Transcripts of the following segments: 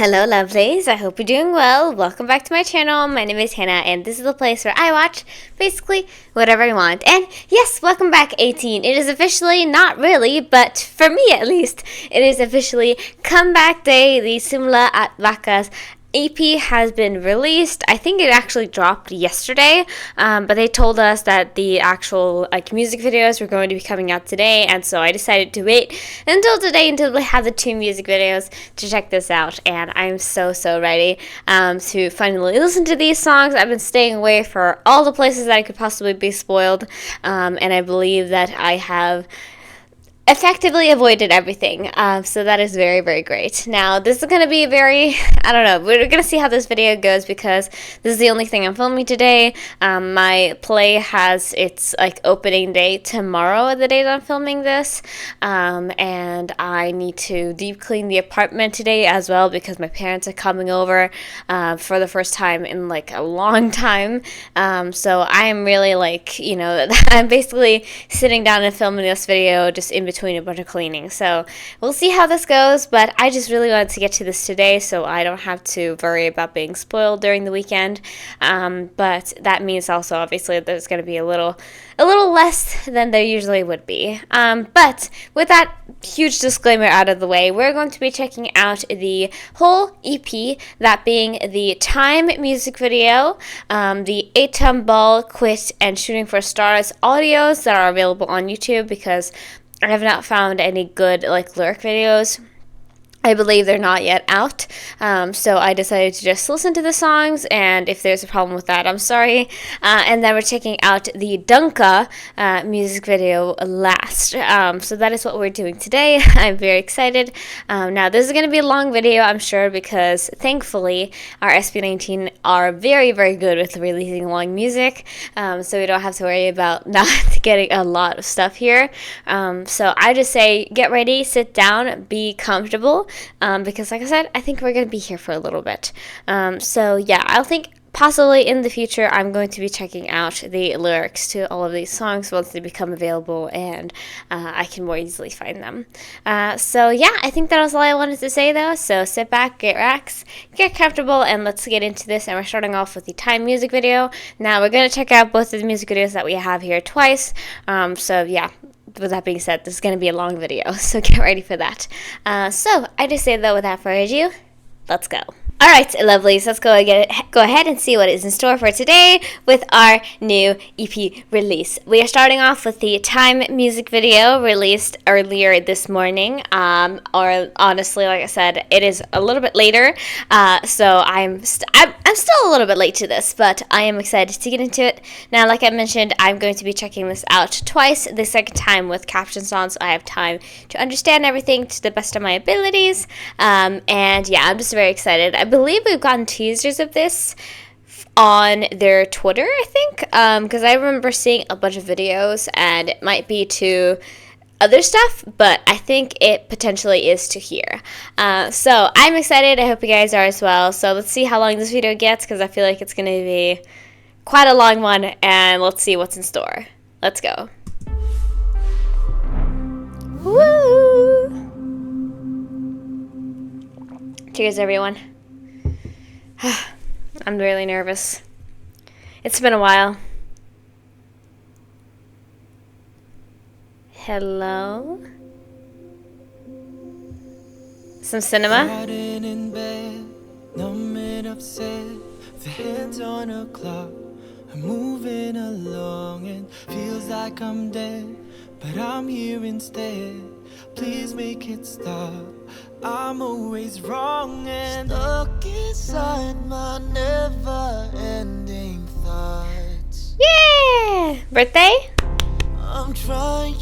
Hello lovelies, I hope you're doing well. Welcome back to my channel. My name is Hannah and this is the place where I watch basically whatever I want. And yes, welcome back 18. It is officially, not really, but for me at least, it is officially comeback day. The Simula at Wakas EP has been released. I think it actually dropped yesterday, but they told us that the actual music videos were going to be coming out today, and so I decided to wait until today until they have the 2 music videos to check this out. And I'm so ready to finally listen to these songs. I've been staying away for all the places that I could possibly be spoiled, and I believe that I have effectively avoided everything, so that is very great. Now this is going to be I don't know, we're going to see how this video goes because this is the only thing I'm filming today. My play has its opening day tomorrow, the day that I'm filming this, and I need to deep clean the apartment today as well because my parents are coming over for the first time in a long time, so I am really I'm basically sitting down and filming this video just in between a bunch of cleaning. So we'll see how this goes, but I just really wanted to get to this today so I don't have to worry about being spoiled during the weekend, but that means also obviously there's going to be a little less than there usually would be, but with that huge disclaimer out of the way, we're going to be checking out the whole EP, that being the Time music video, the Atom Ball, Quit, and Shooting for Stars audios that are available on YouTube because I have not found any good lyric videos. I believe they're not yet out, so I decided to just listen to the songs, and if there's a problem with that, I'm sorry. And then we're checking out the DUNGKA music video last, so that is what we're doing today. I'm very excited. Now this is going to be a long video, I'm sure, because thankfully our SB19 are very good with releasing long music, so we don't have to worry about not getting a lot of stuff here. So I just say get ready, sit down, be comfortable, because like I said, I think we're going to be here for a little bit. So yeah, I think possibly in the future I'm going to be checking out the lyrics to all of these songs once they become available and I can more easily find them. So yeah, I think that was all I wanted to say though, so sit back, get relaxed, get comfortable, and let's get into this. And we're starting off with the Time music video. Now we're going to check out both of the music videos that we have here twice, so yeah. With that being said, this is going to be a long video, so get ready for that. So I just say though, without further ado, let's go. Alright, lovelies, let's go ahead and see what is in store for today with our new EP release. We are starting off with the Time music video released earlier this morning, or honestly, like I said, it is a little bit later, so I'm still a little bit late to this, but I am excited to get into it. Now, like I mentioned, I'm going to be checking this out twice, the second time with captions on, so I have time to understand everything to the best of my abilities, and yeah, I'm just very excited. I believe we've gotten teasers of this on their Twitter, I think, because I remember seeing a bunch of videos, and it might be to other stuff, but I think it potentially is to here. So I'm excited. I hope you guys are as well. So let's see how long this video gets, because I feel like it's going to be quite a long one, and let's see what's in store. Let's go. Woo! Cheers, everyone. I'm really nervous. It's been a while. Hello? Some cinema? In bed, numbing upset, the hands on a clock. I'm moving along and feels like I'm dead, but I'm here instead. Please make it stop. I'm always wrong and stuck inside my never-ending thoughts. Yeah! Birthday? I'm trying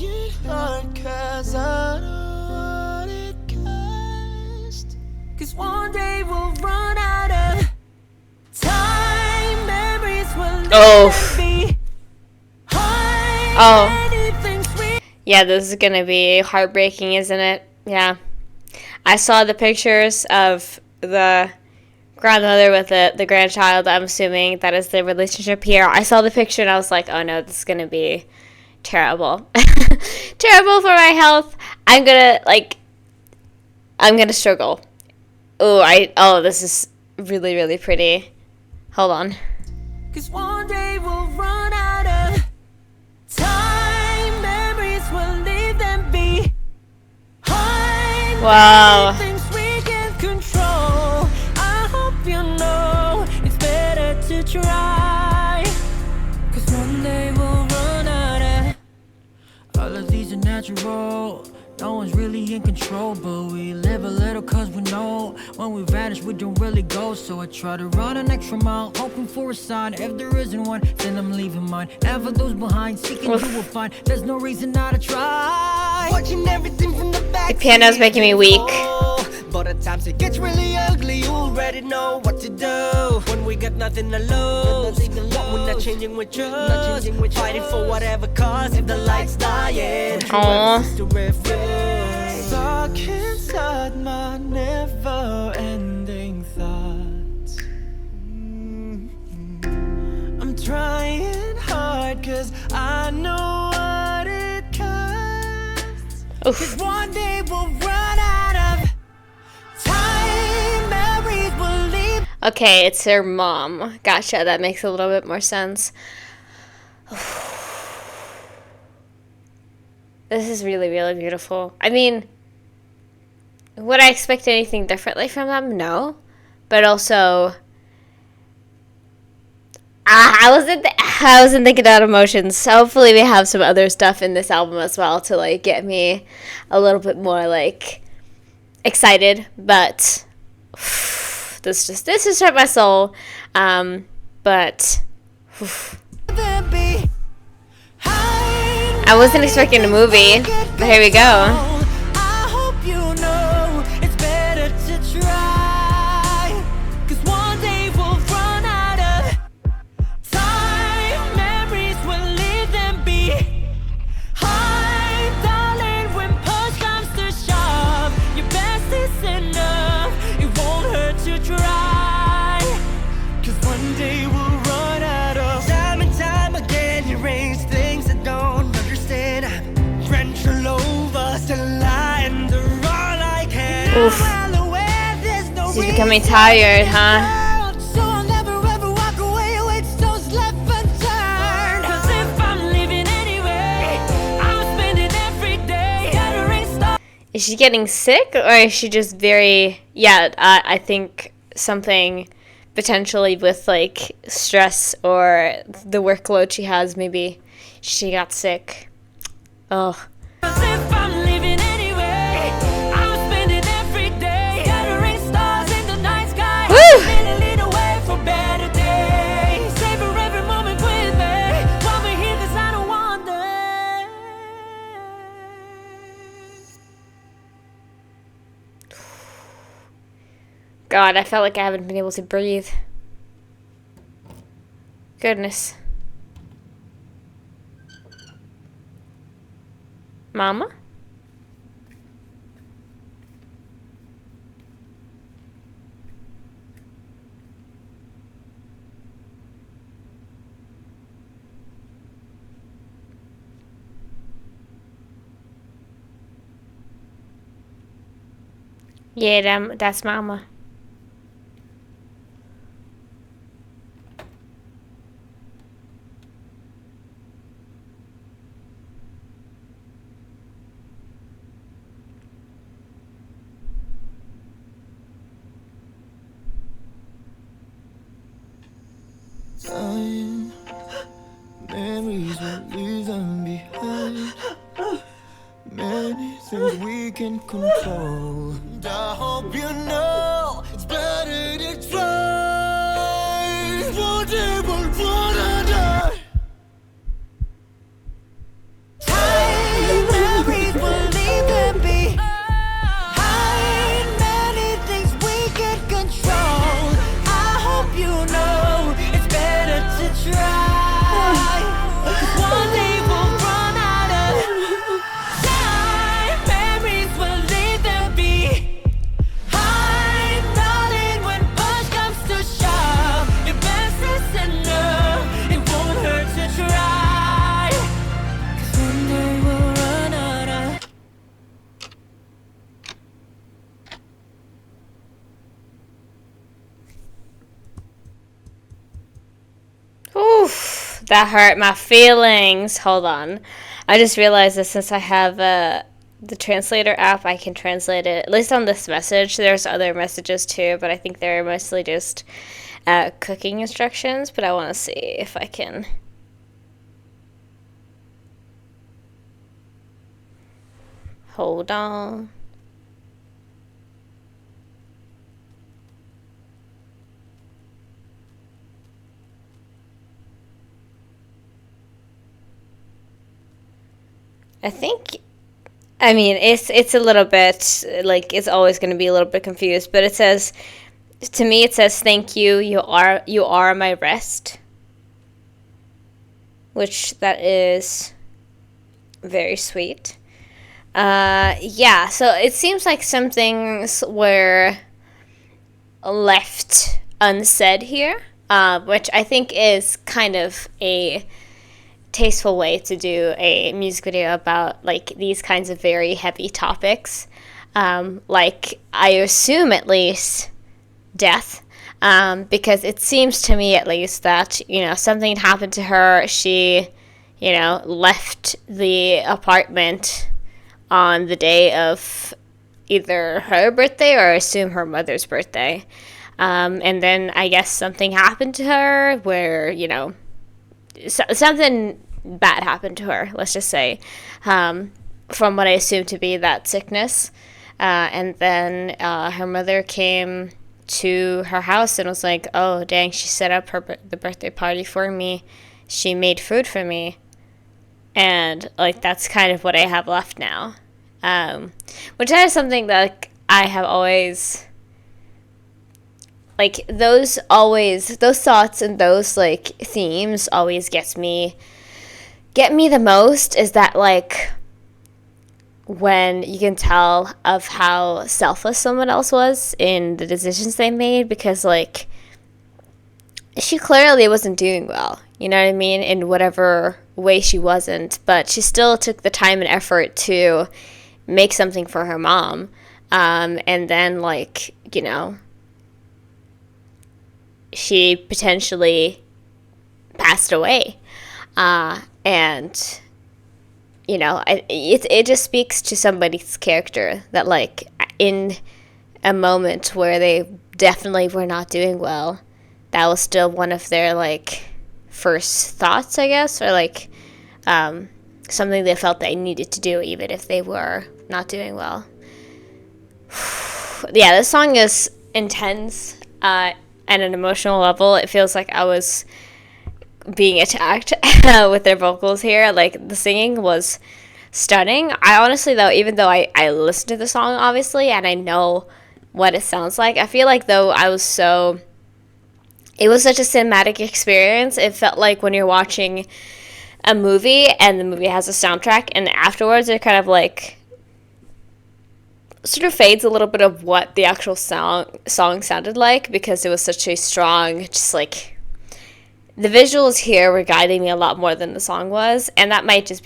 hard 'cause I don't want it cast. 'Cause one day we'll run out of time. Memories will never be. Yeah, this is gonna be heartbreaking, isn't it? Yeah. I saw the pictures of the grandmother with the grandchild. I'm assuming that is the relationship here. I saw the picture and I was like, oh no, this is going to be terrible. Terrible for my health. I'm going to struggle. Oh, this is really, really pretty. Hold on. 'Cause one day we'll run out of time. Memories will leave them behind. Wow. Things we can control. I hope you know it's better to try. 'Cause one day we'll run out of. All of these are natural. No one's really in control, but we live a little 'cause we know when we vanish we don't really go. So I try to run an extra mile, hoping for a sign. If there isn't one, then I'm leaving mine. Never those behind, seeking you will find. There's no reason not to try. Watching everything from the back. The piano's making me weak. But at times it gets really ugly. You already know what to do when we got nothing to lose. What we're not changing with trust. Fighting for whatever cause. If the lights dying, Aww. stuck inside my never-ending thoughts. I'm trying hard 'cause I know what it costs. 'Cause one day we'll run out of time. Memories will leave. Okay, it's her mom. Gotcha, that makes a little bit more sense. This is really, really beautiful. I mean, would I expect anything differently from them? No. But also, I wasn't thinking about emotions. Hopefully we have some other stuff in this album as well to like get me a little bit more like excited. But this just hurt my soul. But I wasn't expecting a movie, but here we go. I hope you know it's better to try. 'Cause one day we'll run out of time. Memories will leave them behind. Darling, when push comes to shove, your best is enough. It won't hurt to try. 'Cause one day we'll run out of time and time again. You raise things that don't understand. French all over, still lying to all I can. Oof. Well aware there's no She's becoming tired, huh? so I'll never ever walk away with stones left unturned. 'Cause if I'm leaving anyway, I'll spend it every day. Gathering stars. Is she getting sick, or is she just very... Yeah, I think something potentially with, like, stress or the workload she has, maybe she got sick. Oh. 'Cause if I'm leaving anyway, I'll spend it every day. Gathering stars in the night sky. Woo! Lead away for better days. Savor every moment with me. While we're here, 'cause I don't want them. God, I felt like I haven't been able to breathe. Goodness. Mama? Yeah, that's Mama. Time, memories will leave them behind. Many things we can control. And I hope you know it's better to try. One day we'll run under. Time, memories will leave them behind. Many things we can control. I hope you know it's better to try. 'Cause one day we'll run out of time. Memories will leave them behind. Darling, when push comes to shove, your best is enough. That hurt my feelings. Hold on. I just realized that since I have the translator app, I can translate it, at least on this message. There's other messages too, but I think they're mostly just cooking instructions. But I want to see if I can. Hold on. I mean, it's a little bit, like, it's always going to be a little bit confused, but it says, to me, it says, thank you, you are my rest, which that is very sweet. Yeah, so it seems like some things were left unsaid here, which I think is kind of a tasteful way to do a music video about like these kinds of very heavy topics, like I assume at least death, because it seems to me at least that something happened to her. She left the apartment on the day of either her birthday or I assume her mother's birthday, and then I guess something happened to her where something bad happened to her, let's just say, from what I assume to be that sickness. And then her mother came to her house and was like, oh, dang, she set up the birthday party for me. She made food for me. And, like, that's kind of what I have left now. Which is something that, like, I have always... Like, those thoughts and those, like, themes always get me the most, is that, like, when you can tell of how selfless someone else was in the decisions they made, because, like, she clearly wasn't doing well, you know what I mean, in whatever way she wasn't, but she still took the time and effort to make something for her mom, and then, like, she potentially passed away, and it just speaks to somebody's character that, like, in a moment where they definitely were not doing well, that was still one of their, like, first thoughts, I guess, or, like, something they felt they needed to do even if they were not doing well. Yeah, this song is intense, at an emotional level. It feels like I was being attacked with their vocals here. Like, the singing was stunning. I honestly, though, even though I listened to the song, obviously, and I know what it sounds like, I feel like, though, it was such a cinematic experience. It felt like when you're watching a movie and the movie has a soundtrack, and afterwards it kind of, like, sort of fades a little bit of what the actual song sounded like, because it was such a strong, just, like, the visuals here were guiding me a lot more than the song was, and that might just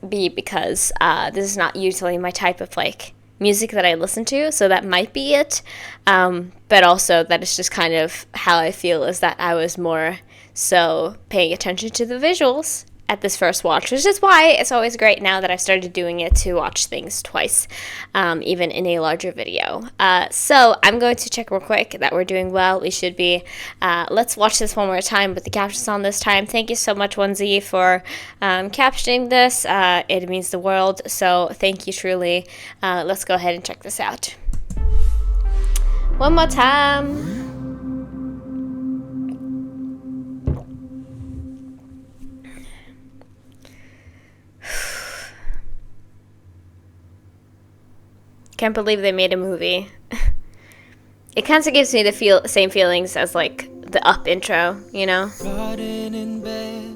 be because this is not usually my type of, like, music that I listen to, so that might be it, but also that is just kind of how I feel, is that I was more so paying attention to the visuals at this first watch, which is why it's always great now that I've started doing it to watch things twice, even in a larger video. So I'm going to check real quick that we're doing well. We should be. Let's watch this one more time with the captions on this time. Thank you so much, 1Z, for captioning this. It means the world, so thank you truly. Let's go ahead and check this out. One more time. Can't believe they made a movie. It kind of gives me the same feelings as, like, the Up intro, you know? Rotting in bed,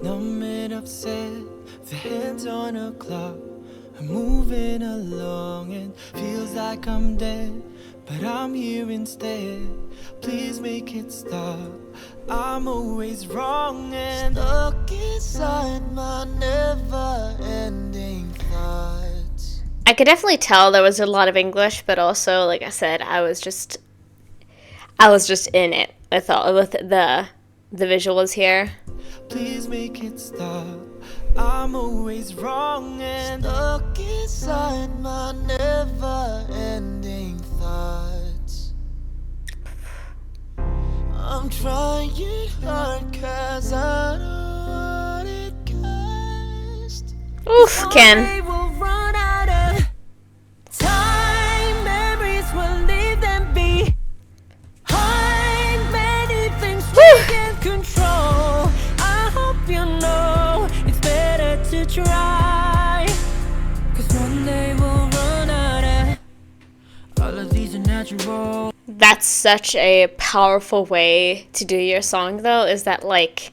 numb and upset, the hands on a clock. I'm moving along and feels like I'm dead, but I'm here instead. Please make it stop. I'm always wrong and stuck inside my never-ending thoughts. I could definitely tell there was a lot of English, but also, like I said, I was just in it. I thought with the visuals here. please make it stop. I'm always wrong and stuck inside my never-ending thoughts. I'm trying hard 'cause I don't want it cast. Oof, Ken. One day we'll run out of time, memories will leave them behind. Many things we can't control. I hope you know it's better to try. 'Cause one day we'll run out of all of these are natural. That's such a powerful way to do your song, though, is that, like,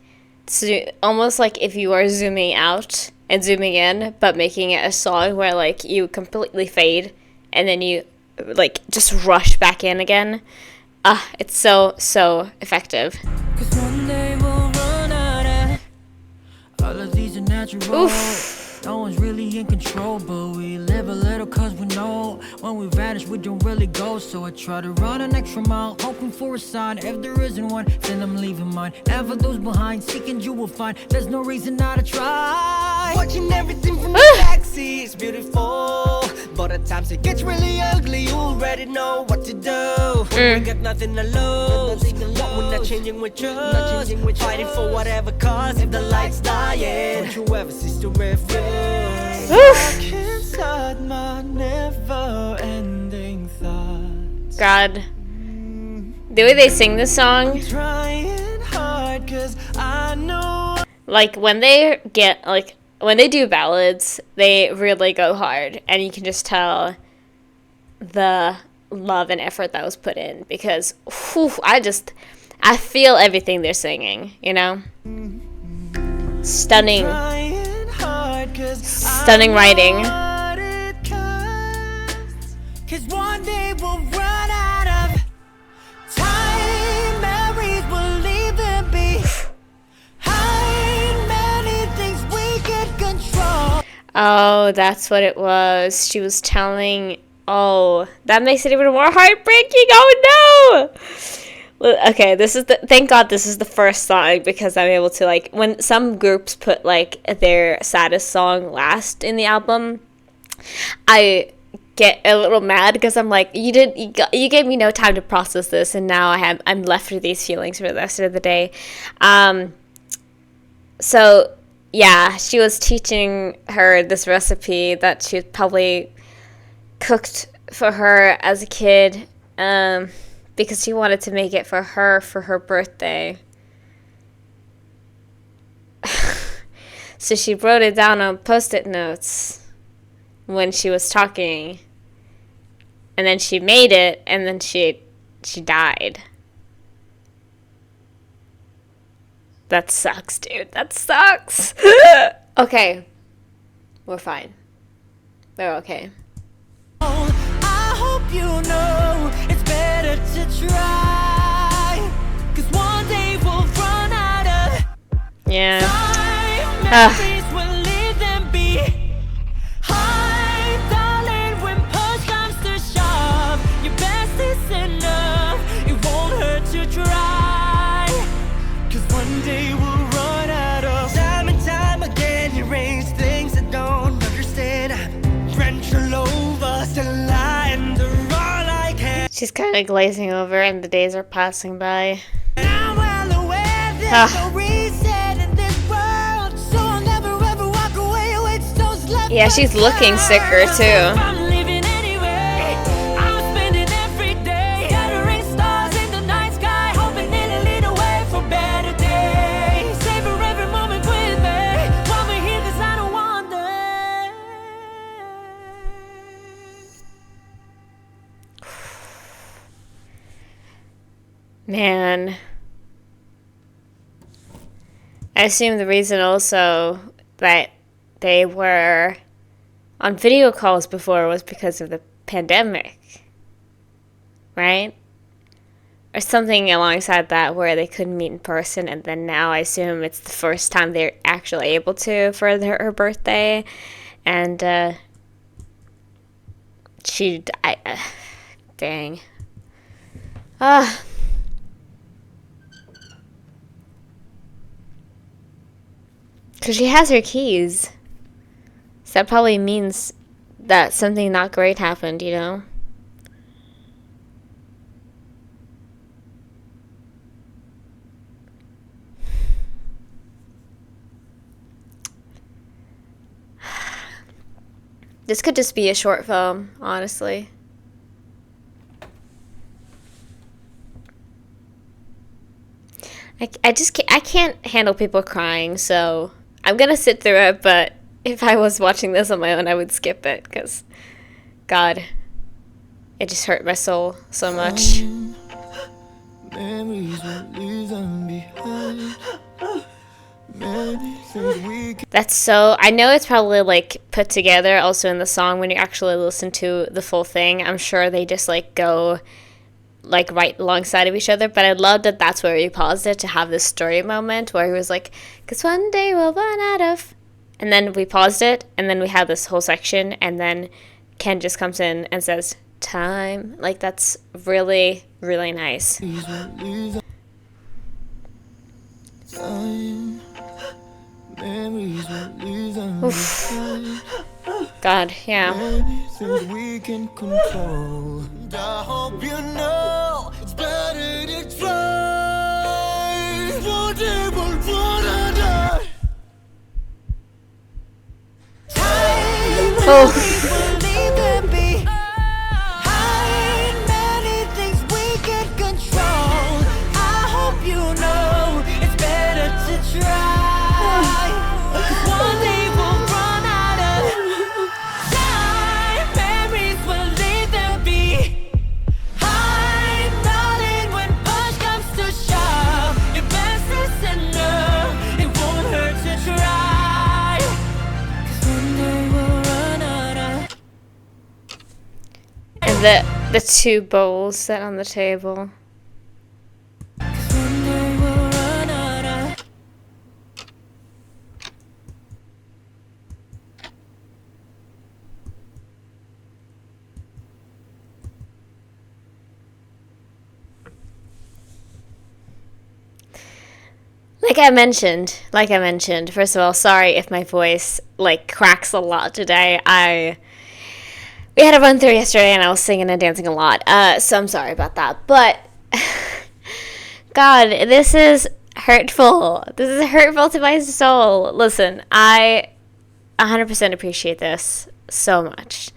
almost like if you are zooming out and zooming in, but making it a song where, like, you completely fade and then you, like, just rush back in again. It's so effective. 'Cause one day we'll run out of all of these are natural. Oof. No one's really in control, but we live a little 'cause we know when we vanish we don't really go. So I try to run an extra mile, hoping for a sign. If there isn't one, then I'm leaving mine. And for those behind, seeking you will find. There's no reason not to try. Watching everything from the backseat is beautiful, but at times it gets really ugly. You already know what to do. We got nothing to lose. What we're not changing with trust. Fighting for whatever cause. If the light's dying, don't you ever cease to refuse. Inside my never-ending thoughts. God. The way they sing this song, Trying hard 'cause I know. like, when they do ballads, they really go hard, and you can just tell the love and effort that was put in, because I feel everything they're singing, you know? Stunning writing. 'Cause one day we'll run out of time, memories will leave them behind. Many things we can control. Oh, that's what it was. She was telling. Oh, that makes it even more heartbreaking. Oh no! Okay, thank God this is the first song, because I'm able to, like, when some groups put, like, their saddest song last in the album, I get a little mad, because I'm like, you gave me no time to process this, and now I'm left with these feelings for the rest of the day. So yeah, she was teaching her this recipe that she probably cooked for her as a kid, because she wanted to make it for her birthday. So she wrote it down on Post-it notes when she was talking, and then she made it, and then she died. That sucks, dude. That sucks. Okay. We're fine. We're okay. I hope you know it's better to try. 'Cause one day we'll run out of Yeah. time. Memories will leave them behind. Darling, when push comes to shove, your best is enough. It won't hurt to try. 'Cause one day we'll run out of time and time again. You raise things I don't understand. I'm wrench all over, still lying to all I can. She's kind of glazing over, and the days are passing by. I'm well aware there's no reason in this world, so I'll never ever walk away with stones left. Yeah, she's looking sicker too. I'm living anyway. I'm spending every day scattering stars in the night sky, hoping it'll lead away for better days. Savor every moment with me while we're here, 'cause I don't want them. Man. I assume the reason also that they were on video calls before was because of the pandemic, right? Or something alongside that, where they couldn't meet in person, and then now I assume it's the first time they're actually able to for her birthday, and she died. Dang. Because she has her keys. So that probably means that something not great happened, you know? This could just be a short film, honestly. I can't handle people crying, so I'm gonna sit through it, but if I was watching this on my own, I would skip it, because, God, it just hurt my soul so much. Memories will leave them behind. That's so, I know it's probably, like, put together also in the song when you actually listen to the full thing. I'm sure they just, like, go, like, right alongside of each other, but I love that that's where he paused it to have this story moment where he was like, because one day we'll run out of, and then we paused it, and then we had this whole section, and then Ken just comes in and says, time. Like, that's really, really nice. Oof. God, yeah. We can control. And I hope you know it's better to try. One day we'll run out of time. Oh. The two bowls set on the table. Like I mentioned, first of all, sorry if my voice, like, cracks a lot today. We had a run through yesterday, and I was singing and dancing a lot, so I'm sorry about that. But, God, this is hurtful. This is hurtful to my soul. Listen, I 100% appreciate this so much.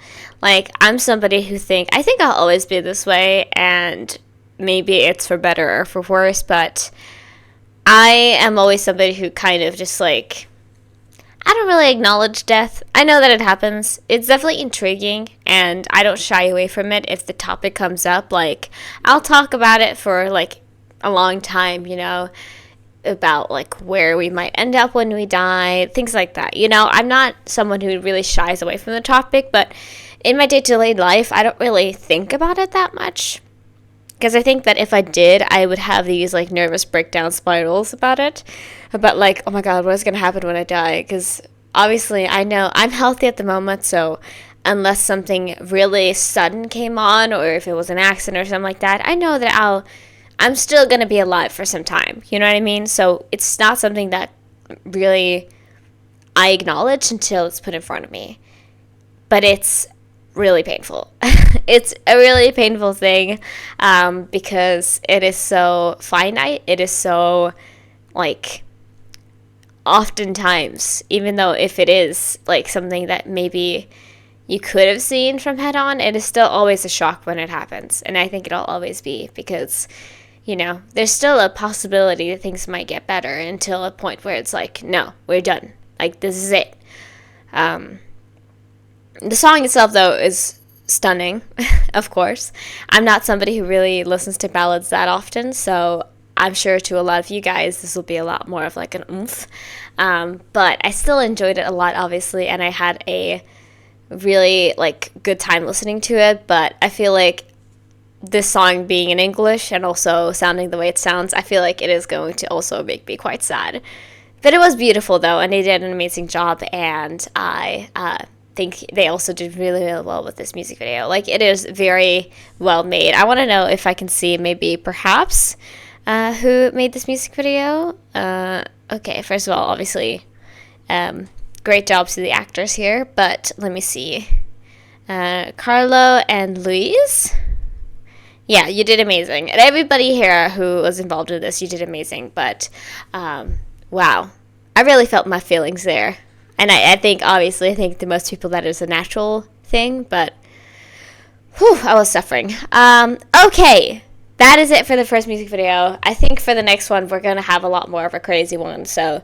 Like, I'm somebody who I think I'll always be this way, and maybe it's for better or for worse, but I am always somebody who kind of just, like, I don't really acknowledge death. I know that it happens. It's definitely intriguing, and I don't shy away from it if the topic comes up. Like, I'll talk about it for, like, a long time, you know, about, like, where we might end up when we die, things like that. You know, I'm not someone who really shies away from the topic, but in my day-to-day life, I don't really think about it that much. Because I think that if I did, I would have these, like, nervous breakdown spirals about it. About, like, oh my God, what is going to happen when I die? Because obviously I know I'm healthy at the moment, so unless something really sudden came on, or if it was an accident or something like that, I know that I'm still going to be alive for some time. You know what I mean? So it's not something that really I acknowledge until it's put in front of me. But it's really painful. It's a really painful thing, because it is so finite. It is so, like, oftentimes, even though if it is, like, something that maybe you could have seen from head on, it is still always a shock when it happens. And I think it'll always be, because, you know, there's still a possibility that things might get better until a point where it's like, no, we're done. Like, this is it. The song itself, though, is stunning, of course. I'm not somebody who really listens to ballads that often, so I'm sure to a lot of you guys this will be a lot more of, like, an oomph. But I still enjoyed it a lot, obviously, and I had a really, like, good time listening to it. But I feel like this song being in English and also sounding the way it sounds, I feel like it is going to also make me quite sad. But it was beautiful, though, and they did an amazing job, and I think they also did really, really well with this music video. Like, it is very well made. I want to know if I can see maybe perhaps who made this music video. Okay, first of all, obviously, Great jobs to the actors here, but let me see. Carlo and Luis. Yeah, you did amazing. And everybody here who was involved in this, you did amazing. But, wow. I really felt my feelings there. And I think, obviously, I think to most people that is a natural thing. But, whew, I was suffering. Okay. That is it for the first music video. I think for the next one, we're going to have a lot more of a crazy one. So,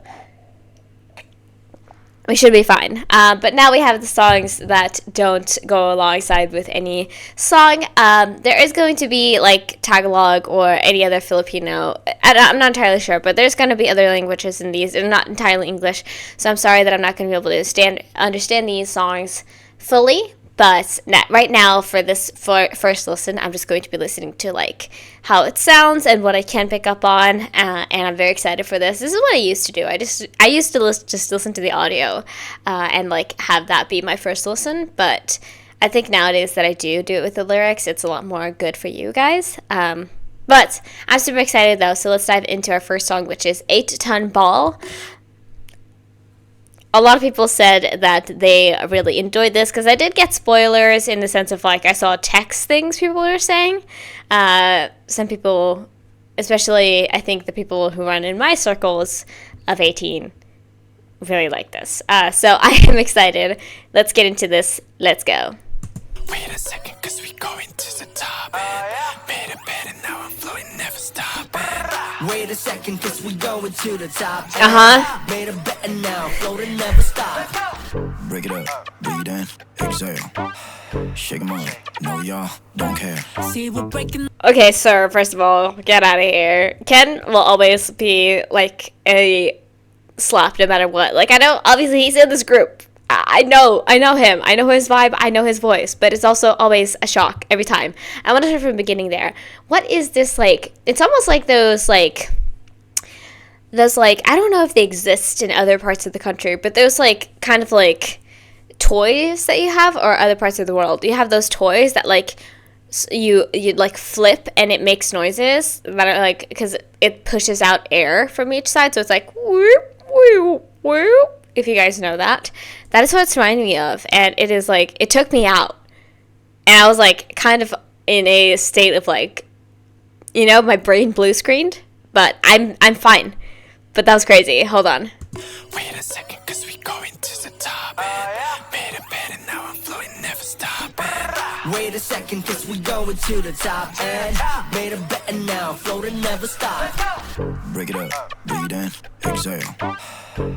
we should be fine. But now we have the songs that don't go alongside with any song. There is going to be like Tagalog or any other Filipino. I'm not entirely sure, but there's going to be other languages in these. They're not entirely English. So I'm sorry that I'm not going to be able to understand these songs fully. But right now, for this first listen, I'm just going to be listening to like how it sounds and what I can pick up on, and I'm very excited for this. This is what I used to do. I used to just listen to the audio and like have that be my first listen. But I think nowadays that I do it with the lyrics, it's a lot more good for you guys. But I'm super excited though. So let's dive into our first song, which is 8-Ton Ball. A lot of people said that they really enjoyed this because I did get spoilers in the sense of like I saw text things people were saying. Some people, especially I think the people who run in my circles of 18, really like this. So I am excited. Let's get into this. Let's go. Wait a second, cause we going to the top. Made a bed and now I'm flowing, never stop. Wait a second, cause we going to the top. Made a bet and now floating, never stop. Break it up, breathe in, exhale. Shake 'em up, no y'all, don't care. See, we're breaking. Okay, sir, first of all, get out of here. Ken will always be like a slap no matter what. Like, I know, obviously, he's in this group. I know him. I know his vibe. I know his voice. But it's also always a shock every time. I want to start from the beginning there. What is this like? It's almost like those like, I don't know if they exist in other parts of the country, but those like kind of like toys that you have or other parts of the world. You have those toys that like you like flip and it makes noises that are like, because it pushes out air from each side. So it's like whoop, whoop, whoop. If you guys know that. That is what it's reminding me of. And it is like, it took me out. And I was like, kind of in a state of like, you know, my brain blue screened. But I'm fine. But that was crazy. Hold on. Wait a second, cause we going to the top. Made a bed and now I'm flowing, never stop. Wait a second, cause we going to the top. And made a bet and now floating, never stop. Break it up, breathe in, exhale.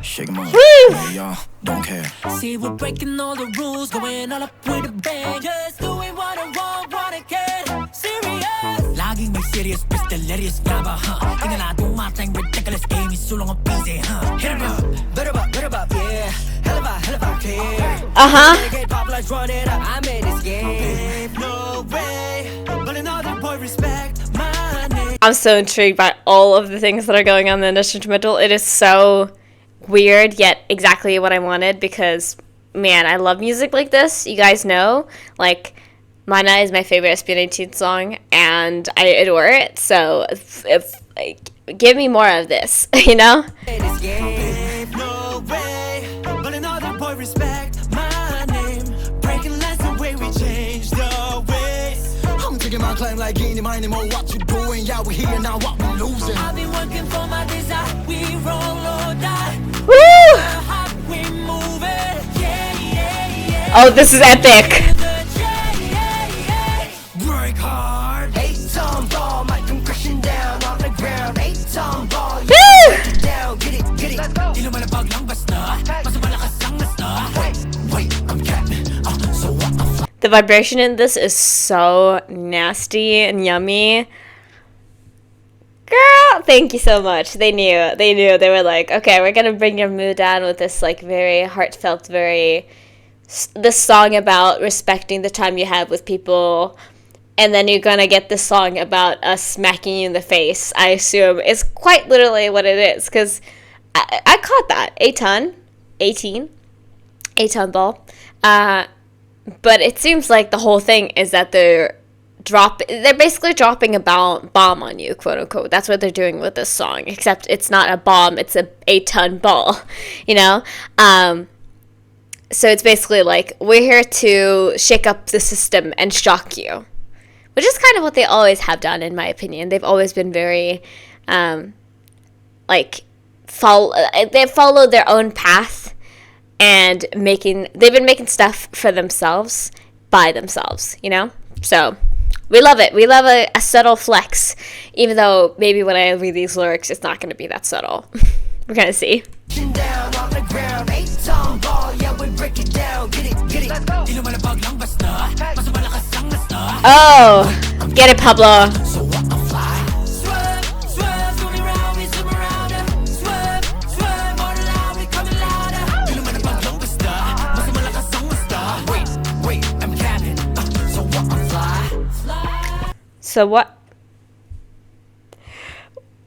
Shake 'em up, no y'all, don't care. See, we're breaking all the rules, going all up with a bang. Just doing what I want, what I can. Serious. Laging may serious, pistolerious nga ba, huh? Tingnan matang ridiculous game, isulong ang busy, huh? Hit 'em up, better up, yeah. Hell of a care. Pop lights running up, I made this game. No way, but another boy respect my name. I'm so intrigued by all of the things that are going on in this instrumental. It is so weird, yet exactly what I wanted, because, man, I love music like this. You guys know, like, Mana is my favorite SB19 song, and I adore it, so if like, give me more of this, you know? No way, but another boy respect my name. Breaking less the way we change the ways. I'm taking my claim like any money more what you doing. Yeah, we here now, what we losing. I've been working for my desire, we roll or die. Woo! Oh, this is epic. Work hard. 8-ton ball, might come crashing down on the ground. 8-ton ball, Woo! down, get it. Let's go. Wait, I'm catching. So what? The vibration in this is so nasty and yummy. Girl, thank you so much. They knew. They were like, okay, we're gonna bring your mood down with this like very heartfelt, this song about respecting the time you have with people, and then you're gonna get this song about us smacking you in the face. I assume it's quite literally what it is, because I caught that 8-ton ball. But it seems like the whole thing is that they're they're basically dropping a bomb on you, quote unquote. That's what they're doing with this song, except it's not a bomb, it's a 8-ton ball, you know? So it's basically like, we're here to shake up the system and shock you, which is kind of what they always have done, in my opinion. They've always been very, they followed their own path, and they've been making stuff for themselves, by themselves, you know? So we love it. We love a subtle flex, even though maybe when I read these lyrics, it's not going to be that subtle. We're going to see. Oh, get it, Pablo. So what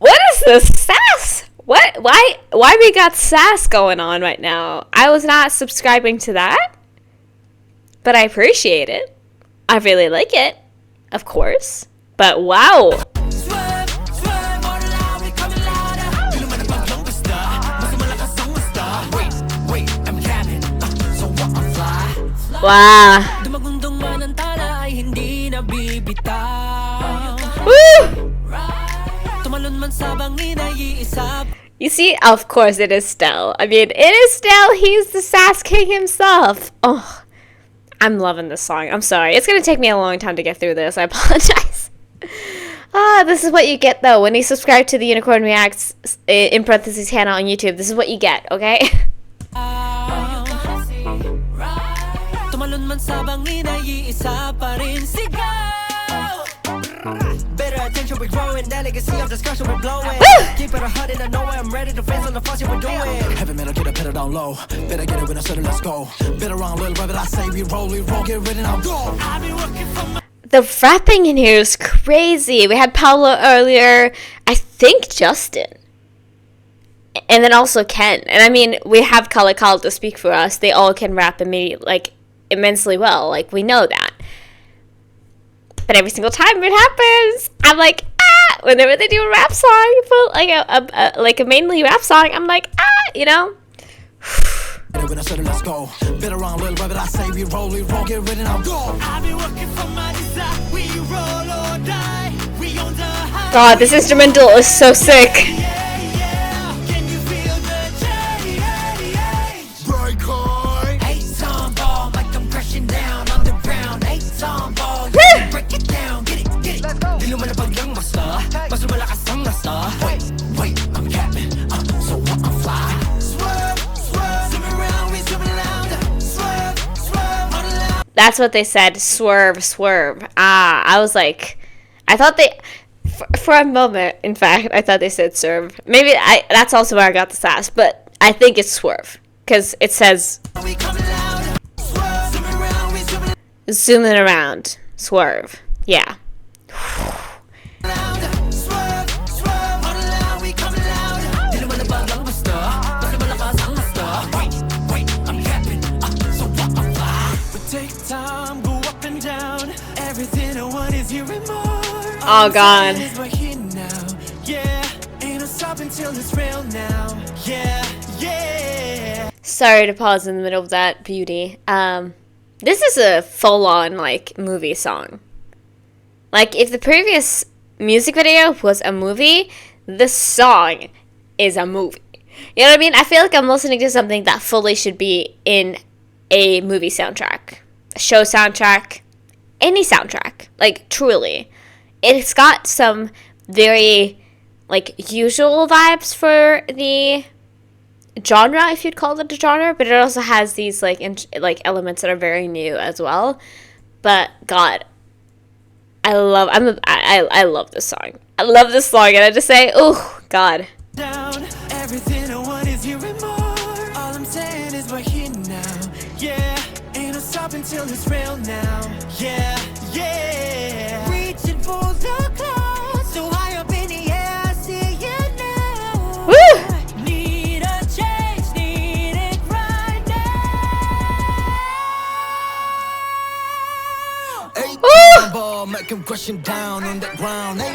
is this sass? Why we got sass going on right now? I was not subscribing to that, but I appreciate it. I really like it, of course. But wow. Wow. Woo! You see, of course it is Stell. I mean, it is Stell. He's the sass king himself. Oh, I'm loving this song. I'm sorry. It's going to take me a long time to get through this. I apologize. This is what you get, though. When you subscribe to the Unicorn Reacts, in parentheses, Hannah on YouTube, this is what you get, okay? Better attention, we're growing. That legacy of discussion, we're blowing. Keep it a hundred, I know I'm ready to face on the fuss, we're doing. Heavy metal, get it, put it down low. Better get it when I said it, let's go. Better around, little rabbit, I say we roll, get ready now, go. I've been working for my... The rapping in here is crazy. We had Paolo earlier, I think Justin, and then also Ken. And I mean, we have Kala to speak for us. They all can rap immensely well. Like, we know that. But every single time it happens, I'm like, ah! Whenever they do a rap song, like a mainly rap song, I'm like, ah! You know? When I said let's go. Been around little rabbit, I say we roll, get ready now, go. I've been working for my desire. We roll or die. We on the high. God, this instrumental is so sick. Can you feel the change? Break high. 8-ton ball, like I'm crashing down underground. 8-ton ball, break it down, get it. Di naman na paglang basta. Mas malakas ang nasta. Wait, I'm capping. So what, I'm fly. That's what they said. Swerve. I was like, I thought they, for a moment, in fact, I thought they said serve. Maybe that's also where I got the sass, but I think it's swerve because it says zooming around, swerve. Yeah. Oh God. Sorry to pause in the middle of that beauty. This is a full-on like movie song. Like if the previous music video was a movie, this song is a movie. You know what I mean? I feel like I'm listening to something that fully should be in a movie soundtrack, a show soundtrack, any soundtrack. Like truly. It's got some very, like, usual vibes for the genre, if you'd call it a genre, but it also has these, like, elements that are very new as well. But, God, I love this song. I love this song, and I just say, oh, God. Down, everything I want is you and more. All I'm saying is we're here now. Yeah, ain't no stopping till it's real now. Yeah. Reaching for the clouds, so high up in the air, I see it now. Woo! Need a change, need it right now.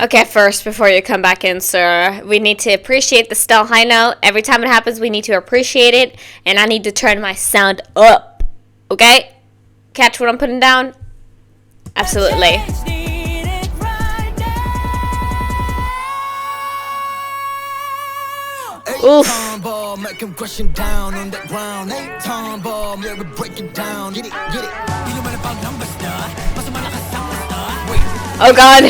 Okay, first, before you come back in, sir, we need to appreciate the still high note. Every time it happens, we need to appreciate it, and I need to turn my sound up. Okay? Catch what I'm putting down? Absolutely. Oof. Oh God.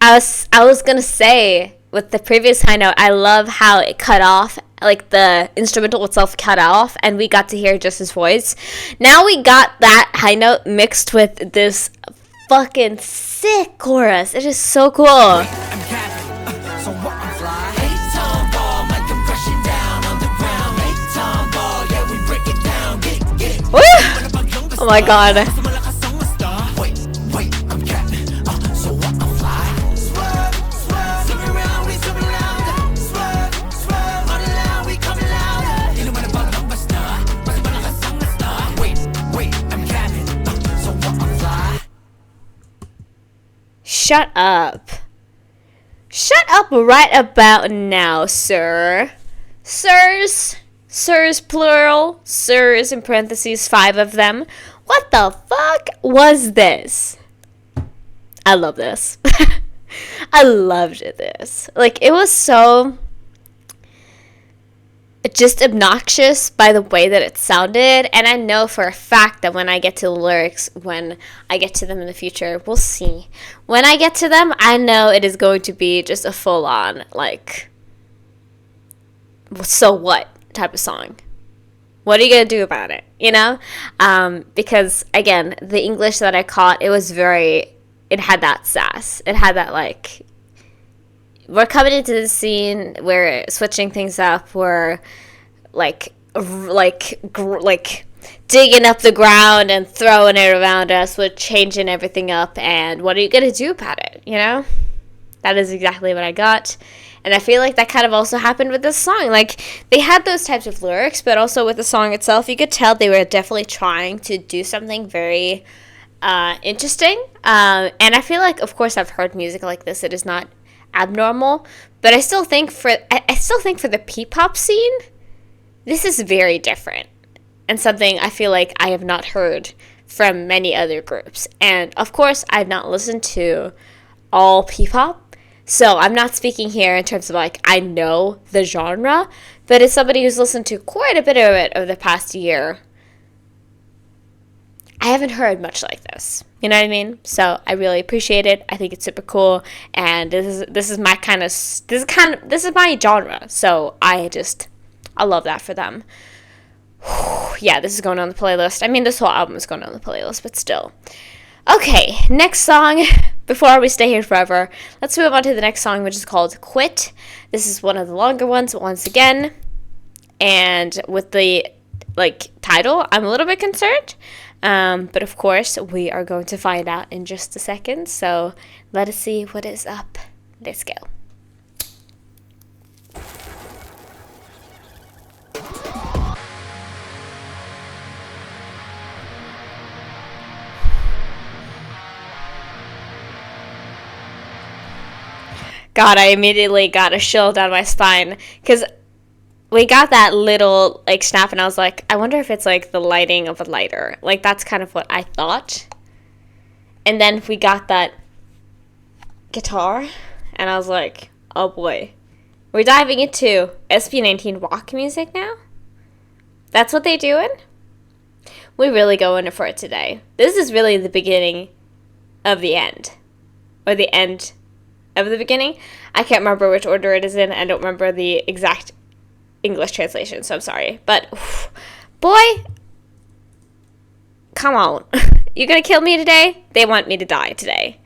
I was gonna say, with the previous high note, I love how it cut off, like the instrumental itself cut off, and we got to hear just his voice. Now we got that high note mixed with this fucking sick chorus. It is so cool. Woo! Oh my God. Shut up. Shut up right about now, sir. Sirs. Sirs, plural. Sirs, in parentheses, 5 of them. What the fuck was this? I love this. I loved this. Like, it was so just obnoxious by the way that it sounded, and I know for a fact that when I get to the lyrics, when I get to them in the future, we'll see. When I get to them, I know it is going to be just a full-on, like, so what type of song. What are you going to do about it, you know? Because, again, the English that I caught, it had that sass. It had that, like, we're coming into the scene, we're switching things up, we're like digging up the ground and throwing it around us, we're changing everything up, and what are you gonna do about it, you know? That is exactly what I got. And I feel like that kind of also happened with this song. Like, they had those types of lyrics, but also with the song itself, you could tell they were definitely trying to do something very interesting. And I feel like, of course, I've heard music like this. It is not abnormal, but I still think for the P-pop scene, this is very different and something I feel like I have not heard from many other groups. And of course, I've not listened to all P-pop, so I'm not speaking here in terms of like I know the genre, but as somebody who's listened to quite a bit of it over the past year, I haven't heard much like this. You know what I mean? So I really appreciate it. I think it's super cool, and this is my genre. So I love that for them. Yeah, this is going on the playlist. I mean, this whole album is going on the playlist, but still. Okay, next song. Before we stay here forever, let's move on to the next song, which is called "Quit." This is one of the longer ones once again, and with the title, I'm a little bit concerned. But of course, we are going to find out in just a second. So let us see what is up. Let's go. God, I immediately got a chill down my spine because we got that little snap, and I was like, I wonder if it's the lighting of a lighter. That's kind of what I thought. And then we got that guitar, and I was like, oh boy, we're diving into SB19 rock music now. That's what they doing. We really go in for it today. This is really the beginning of the end, or the end of the beginning. I can't remember which order it is in. I don't remember the exact English translation, so I'm sorry. But, boy, come on. You gonna kill me today? They want me to die today.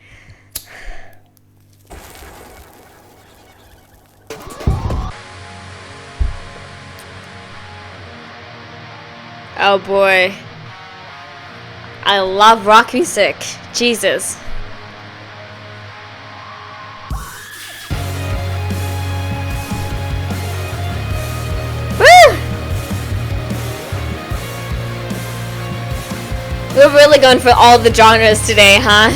Oh boy. I love rock music. Jesus. We're really going for all the genres today, huh?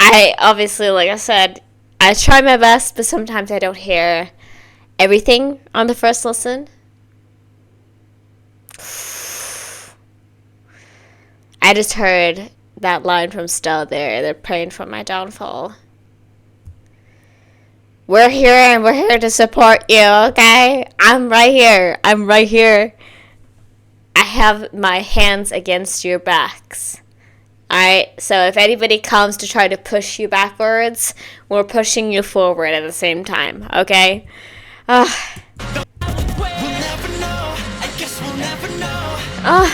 I obviously, like I said, I try my best, but sometimes I don't hear everything on the first listen. I just heard that line from Stella there. They're praying for my downfall. We're here and we're here to support you, okay? I'm right here. I'm right here. I have my hands against your backs. Alright, so if anybody comes to try to push you backwards, we're pushing you forward at the same time, okay? We'll never know. I guess we'll never know.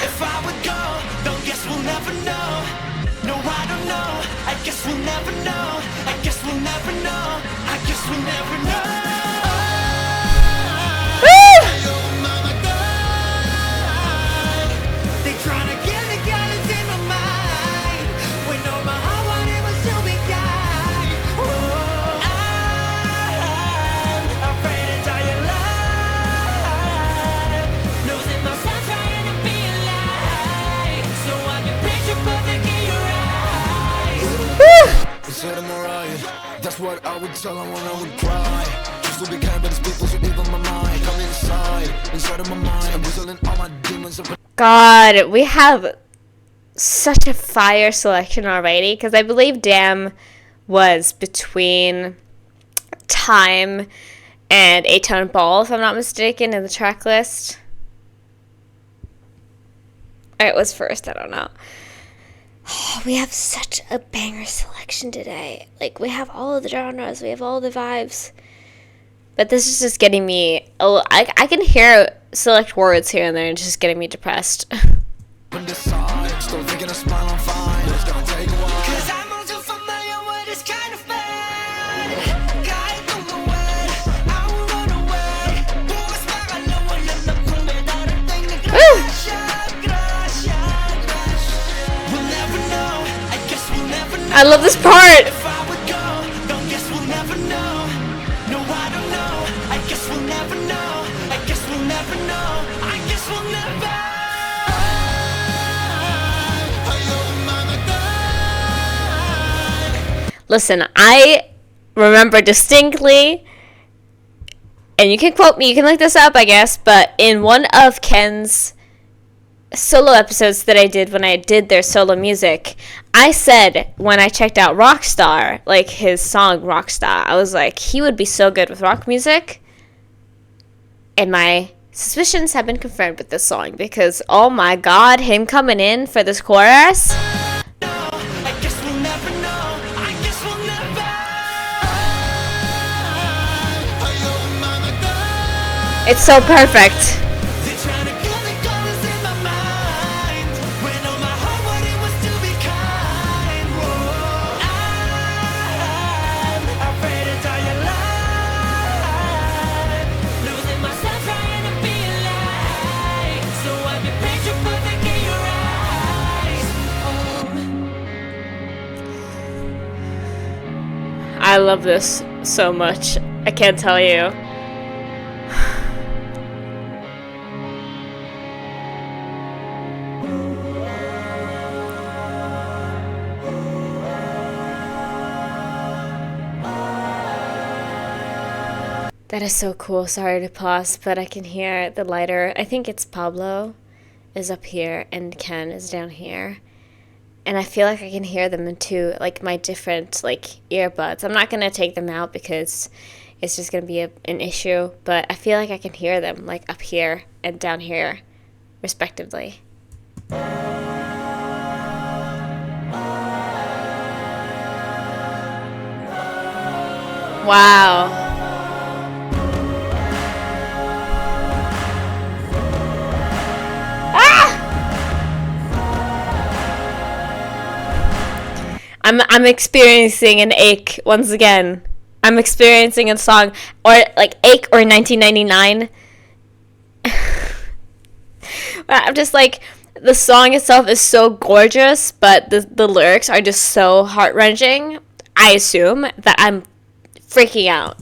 If I would go, don't guess we'll never know. No, I don't know. I guess we'll never know. I guess we'll never know. I guess we'll never know. They trying to get the gallons in my mind. When all my heart wanted was to be kind. I'm afraid to tell you lie. Losing myself trying to be alive. So I can picture perfect in your eyes. Instead of Mariah, that's what I would tell them when I would cry. Just to be kind, but it's people who leave on my mind. Come inside of my mind. I'm whistling all my demons up. God, we have such a fire selection already, because I believe Damn was between Time and 8-Tone Ball, if I'm not mistaken, in the track list. Or it was first, I don't know. Oh, we have such a banger selection today. Like, we have all of the genres, we have all the vibes. But this is just getting me, I can hear select words here and there, and it's just getting me depressed. I love this part. Listen, I remember distinctly, and you can quote me, you can look this up, I guess, but in one of Ken's solo episodes that I did when I did their solo music, I said when I checked out Rockstar, like his song Rockstar, I was like, he would be so good with rock music. And my suspicions have been confirmed with this song, because oh my god, him coming in for this chorus. It's so perfect. I love this so much. I can't tell you. That is so cool. Sorry to pause, but I can hear the lighter. I think it's Pablo is up here and Ken is down here. And I feel like I can hear them in two, like my different like earbuds. I'm not going to take them out because it's just gonna be an issue. But I feel like I can hear them like up here and down here, respectively. Wow. I'm experiencing an ache once again. I'm experiencing a song, or like Ache or 1999. I'm just like, the song itself is so gorgeous, but the lyrics are just so heart-wrenching. I assume that I'm freaking out.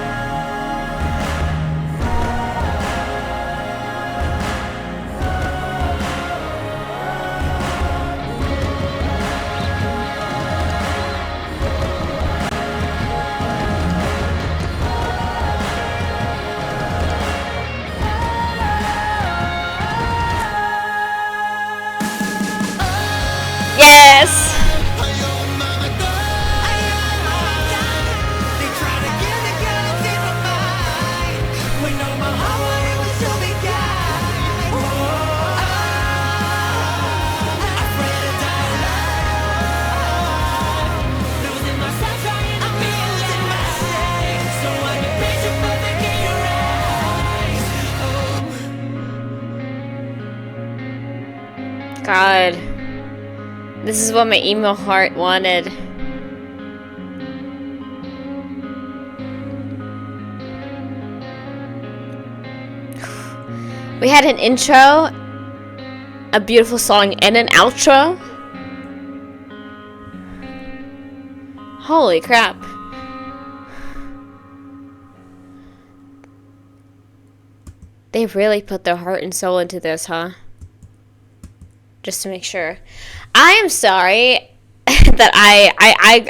Yes! God. This is what my emo heart wanted. We had an intro, a beautiful song, and an outro. Holy crap. They really put their heart and soul into this, huh? Just to make sure. I am sorry that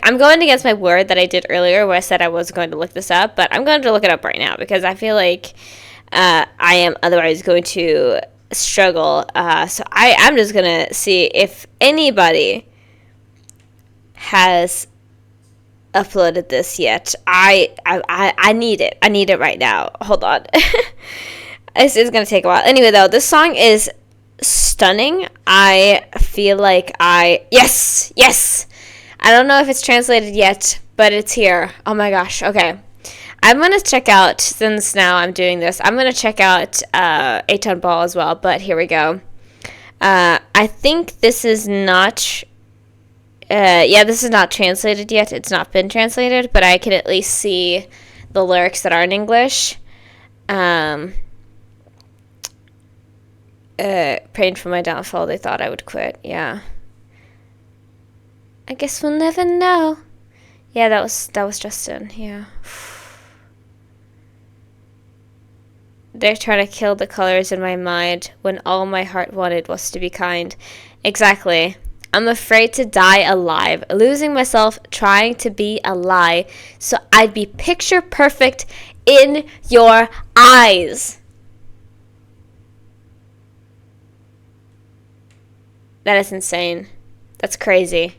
I'm going against my word that I did earlier where I said I was going to look this up, but I'm going to look it up right now because I feel like I am otherwise going to struggle. So I'm just going to see if anybody has uploaded this yet. I need it. I need it right now. Hold on. It's going to take a while. Anyway, though, this song is stunning. I feel like yes, I don't know if it's translated yet, but it's here. Oh my gosh. Okay, I'm gonna check out, since now I'm doing this, I'm gonna check out 8-Ton Ball as well, but here we go. I think this is not this is not translated yet. It's not been translated, but I can at least see the lyrics that are in English. Praying for my downfall, they thought I would quit. Yeah. I guess we'll never know. Yeah, that was Justin. Yeah. They're trying to kill the colors in my mind when all my heart wanted was to be kind. Exactly. I'm afraid to die alive, losing myself trying to be a lie, so I'd be picture perfect in your eyes. That is insane. That's crazy.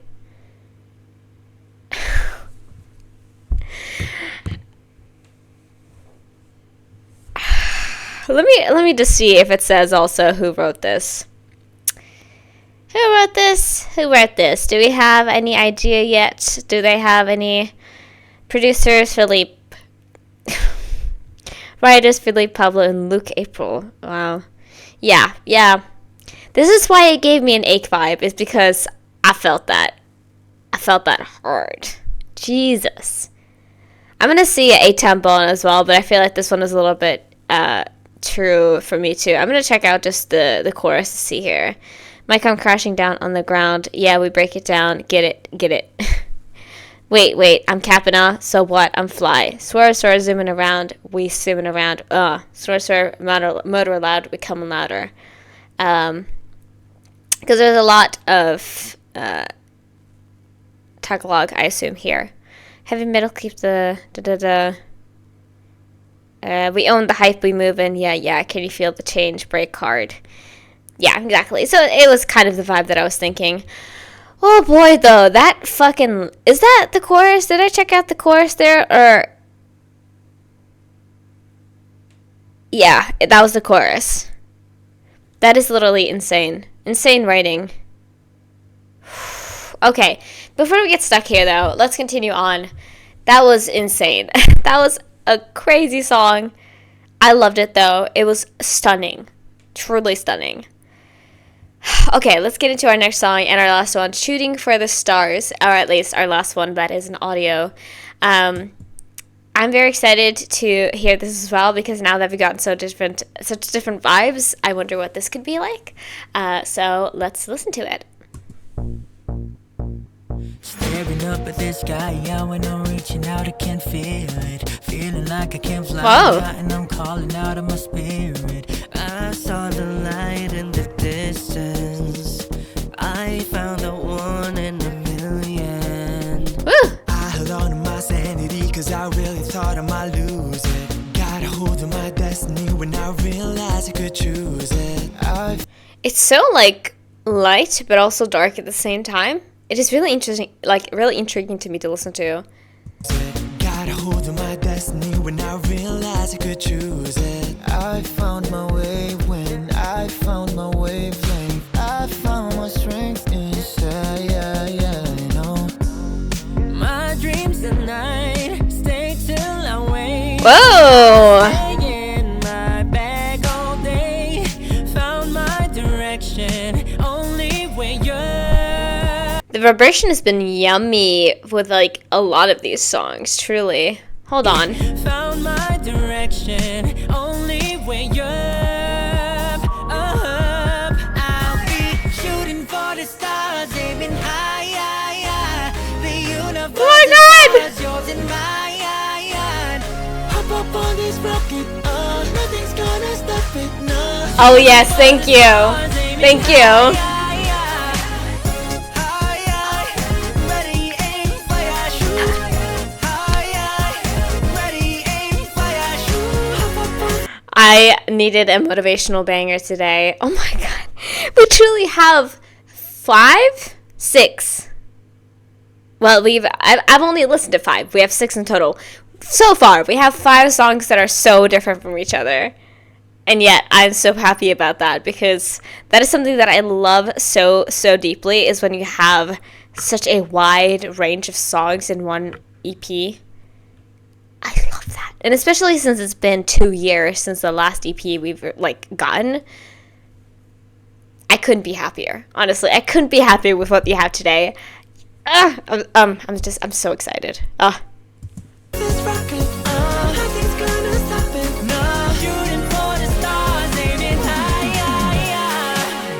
Let me just see if it says also who wrote this. Who wrote this? Who wrote this? Do we have any idea yet? Do they have any producers? Philippe. Writers Philippe, Pablo, and Luke April. Wow. Yeah. This is why it gave me an ache vibe, is because I felt that. I felt that hard. Jesus. I'm going to see 8-Ton Ball as well, but I feel like this one is a little bit true for me too. I'm going to check out just the chorus to see here. Might come crashing down on the ground. Yeah, we break it down. Get it. Wait, I'm capping off. So what? I'm fly. Swear, zooming around. We zooming around. Swear, motor loud. We coming louder. Because there's a lot of Tagalog, I assume, here. Heavy metal, keep the we own the hype, we move in. Yeah. Can you feel the change? Break hard. Yeah, exactly. So it was kind of the vibe that I was thinking. Oh boy, though, that fucking... Is that the chorus? Did I check out the chorus there? Or... Yeah, that was the chorus. That is literally insane. Insane writing. Okay, before we get stuck here though, let's continue on. That was insane. That was a crazy song. I loved it though. It was stunning. Truly stunning. Okay, let's get into our next song and our last one, Shooting for the Stars, or at least our last one that is an audio. I'm very excited to hear this as well because now that we've gotten such different vibes, I wonder what this could be like. So let's listen to it. Staring up at this sky, yeah, when I'm reaching out, I can feel it. Feeling like I can fly, Whoa. and I'm calling out of my spirit. I saw the light in the distance. I found the one in a million. Woo. I held on to my sanity, cause I really thought I might lose it. Got a hold of my destiny when I realized I could choose it. It's so like light but also dark at the same time. It is really interesting, like really intriguing to me to listen to. Got a hold of my destiny when I realized I could choose it. I found my way when I found my wavelength. I found my strength inside, yeah, you know. My dreams at night stay till I wake. Whoa! Stay in my bag all day. Found my direction, only way you're. The vibration has been yummy with like a lot of these songs, truly. Hold on. Found my direction, only way up, up. I'll be shooting for the stars, aiming high. The universe is yours and mine. Hop up on this rocket, nothing's gonna stop it, no. Oh yes, thank you. Thank you. I needed a motivational banger today. Oh my god. We truly have 6. Well, I've only listened to 5. We have 6 in total. So far, we have 5 songs that are so different from each other. And yet, I'm so happy about that because that is something that I love so deeply, is when you have such a wide range of songs in one EP. I love that. And especially since it's been 2 years since the last EP we've like gotten. I couldn't be happier. Honestly, I couldn't be happier with what you have today. I'm so excited.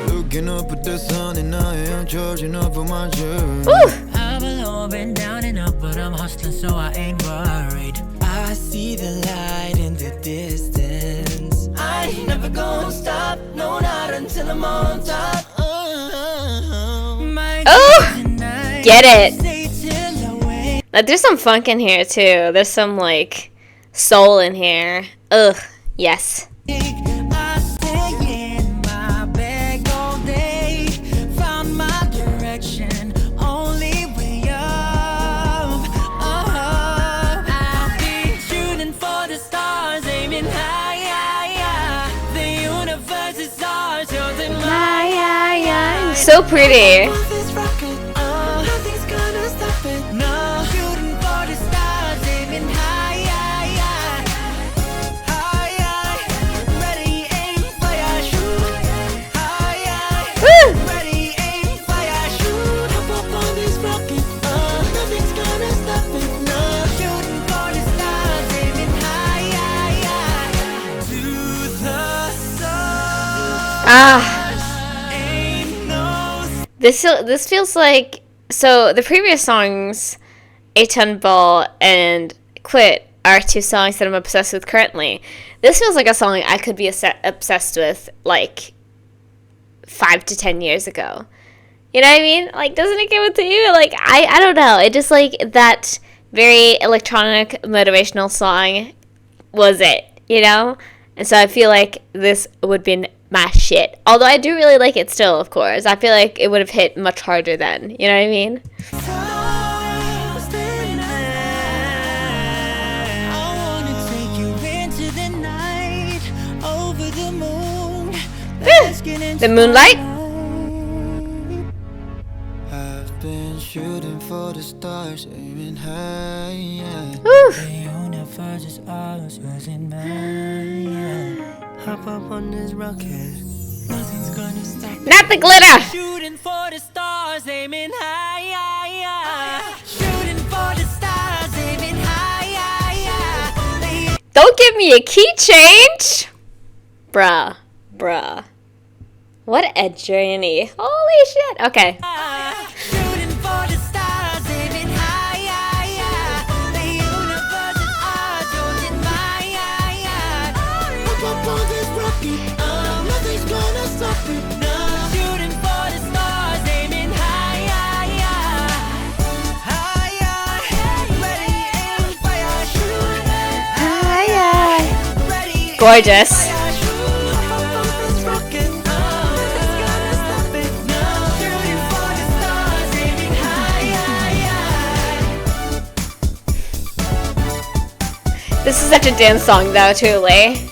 Looking up at the sun and I am charging up for my journey. I've been down and up, but I'm hustling, so I ain't worried. I see the light in the distance. I ain't never gonna stop, no, not until I'm on top. Get it. Like, there's some funk in here too. There's some like soul in here. Ugh, yes. I stay in my bag all day. Found my direction, only way up. I'll be shooting for the stars, aiming high. The universe is ours, yours and mine. So pretty. This feels like, so the previous songs, A Ton Ball and Quit, are 2 songs that I'm obsessed with currently. This feels like a song I could be obsessed with like 5 to 10 years ago. You know what I mean? Like, doesn't it give it to you? Like, I don't know. It just like that very electronic motivational song was it, you know? And so I feel like this would be my shit. Although I do really like it still, of course. I feel like it would have hit much harder then. You know what I mean? The moonlight. I've been shooting for the stars, aiming high. Oof. The universe is ours, yours and mine. Hop up on this rocket, nothing's gonna stop me. Not the glitter. Shooting for the stars, aiming high. Shooting for the stars, aiming high. Don't give me a key change. Bruh. What a journey. Holy shit. Okay. Shooting for the stars, aiming high. The universe is ours, yours and mine. Hop up on this rocket, nothing's gonna stop me. Shooting for the stars, aiming high. Ready, aim, fire, shoot. Ready, Gorgeous. fire, shoot. Hop up on this rocket, nothing's gonna stop it. Shooting for the stars, aiming high. This is such a dance song though, truly.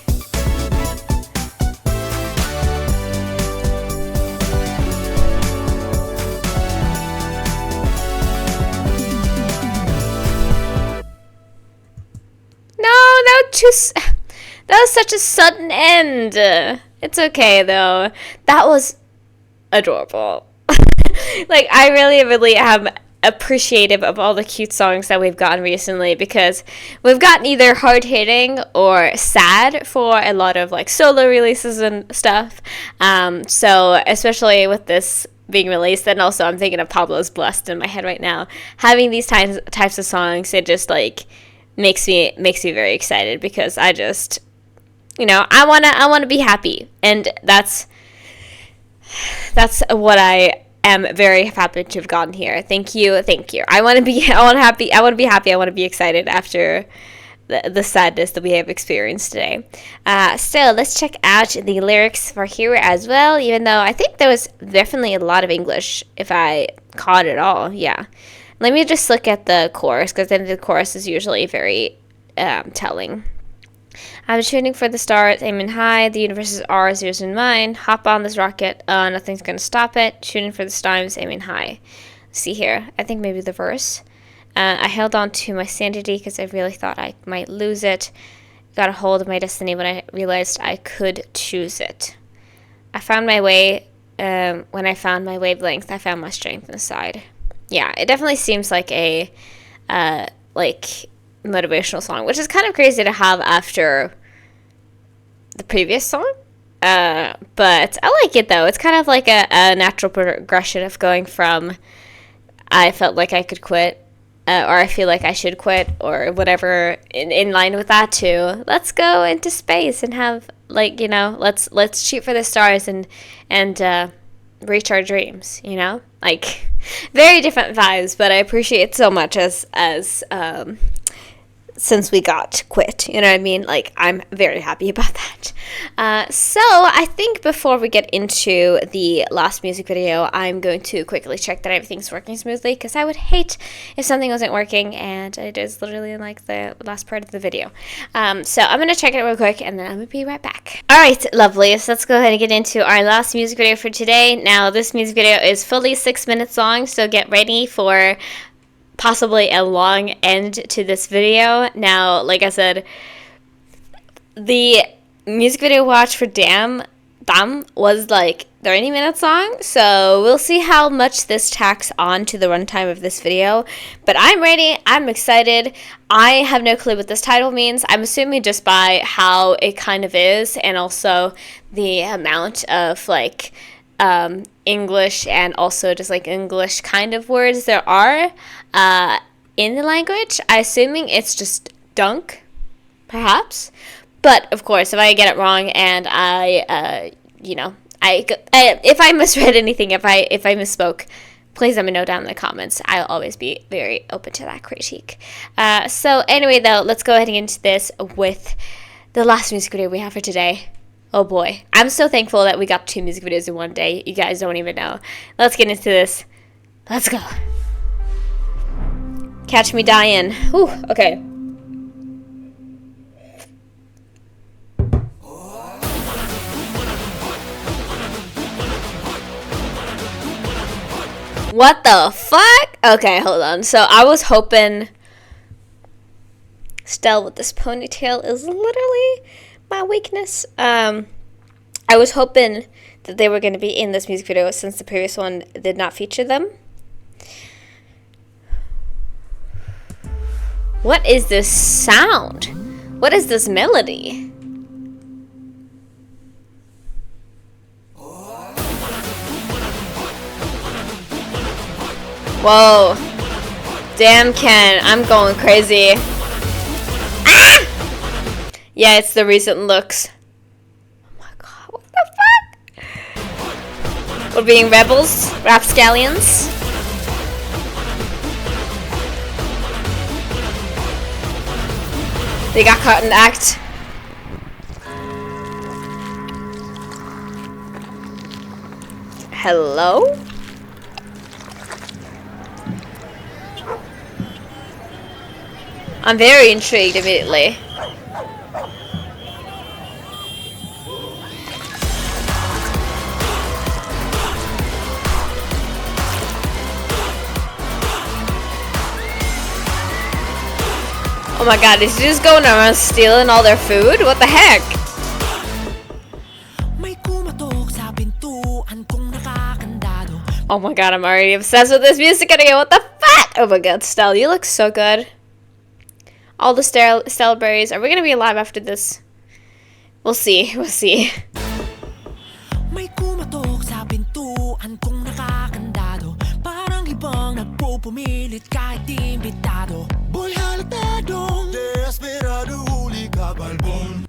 That was such a sudden end. It's okay though. That was adorable. Like, I really am appreciative of all the cute songs that we've gotten recently, because we've gotten either hard-hitting or sad for a lot of like solo releases and stuff. So especially with this being released, and also I'm thinking of Pablo's Blessed in my head right now. Having these types of songs, it just like makes me very excited, because I just, you know, I wanna be happy, and that's what I am very happy to have gotten here. Thank you. I want to be happy. I want to be excited after the sadness that we have experienced today. So let's check out the lyrics for here as well, even though I think there was definitely a lot of English, if I caught it all. Yeah. Let me just look at the chorus, because then the chorus is usually very telling. I'm shooting for the stars, aiming high. The universe is ours, yours and mine. Hop on this rocket, nothing's gonna stop it. Shooting for the stars, aiming high. See here, I think maybe the verse. I held on to my sanity because I really thought I might lose it. Got a hold of my destiny when I realized I could choose it. I found my way. When I found my wavelength, I found my strength inside. Yeah, it definitely seems like a motivational song, which is kind of crazy to have after the previous song. But I like it though. It's kind of like a natural progression of going from I felt like I could quit, or I feel like I should quit, or whatever, in line with that, to let's go into space and have, like, you know, let's shoot for the stars and reach our dreams, you know? Like, very different vibes, but I appreciate it so much as since we got quit, you know what I mean? Like, I'm very happy about that. So I think before we get into the last music video, I'm going to quickly check that everything's working smoothly, because I would hate if something wasn't working, and it is literally like the last part of the video. So I'm going to check it real quick, and then I'm going to be right back. Alright, lovely. So let's go ahead and get into our last music video for today. Now, this music video is fully 6 minutes long, so get ready for possibly a long end to this video. Now, like I said, the music video watch for Dam was like 30 minutes long, so we'll see how much this tacks on to the runtime of this video. But I'm ready, I'm excited. I have no clue what this title means. I'm assuming just by how it kind of is, and also the amount of like English and also just like English kind of words there are in the language. I'm assuming it's just dunk, perhaps. But of course, if I get it wrong and I, if I misread anything, if I misspoke, please let me know down in the comments. I'll always be very open to that critique. So anyway, though, let's go ahead and get into this with the last music video we have for today. Oh boy, I'm so thankful that we got 2 music videos in one day. You guys don't even know. Let's get into this. Let's go. Catch Me Dying. Whew, okay. What the fuck? Okay, hold on. So I was hoping Stell with this ponytail is literally my weakness. I was hoping that they were going to be in this music video since the previous one did not feature them. What is this sound? What is this melody? Whoa. Damn, Ken. I'm going crazy. Ah! Yeah, it's the recent looks. Oh my god, what the fuck? We're being rebels, rapscallions. They got caught in the act. Hello? I'm very intrigued immediately. Oh my god, is he just going around stealing all their food? What the heck? Oh my god, I'm already obsessed with this music video. What the fuck? Oh my god, Stell, you look so good. All the Stell berries. Are we gonna be alive after this? We'll see. We'll see.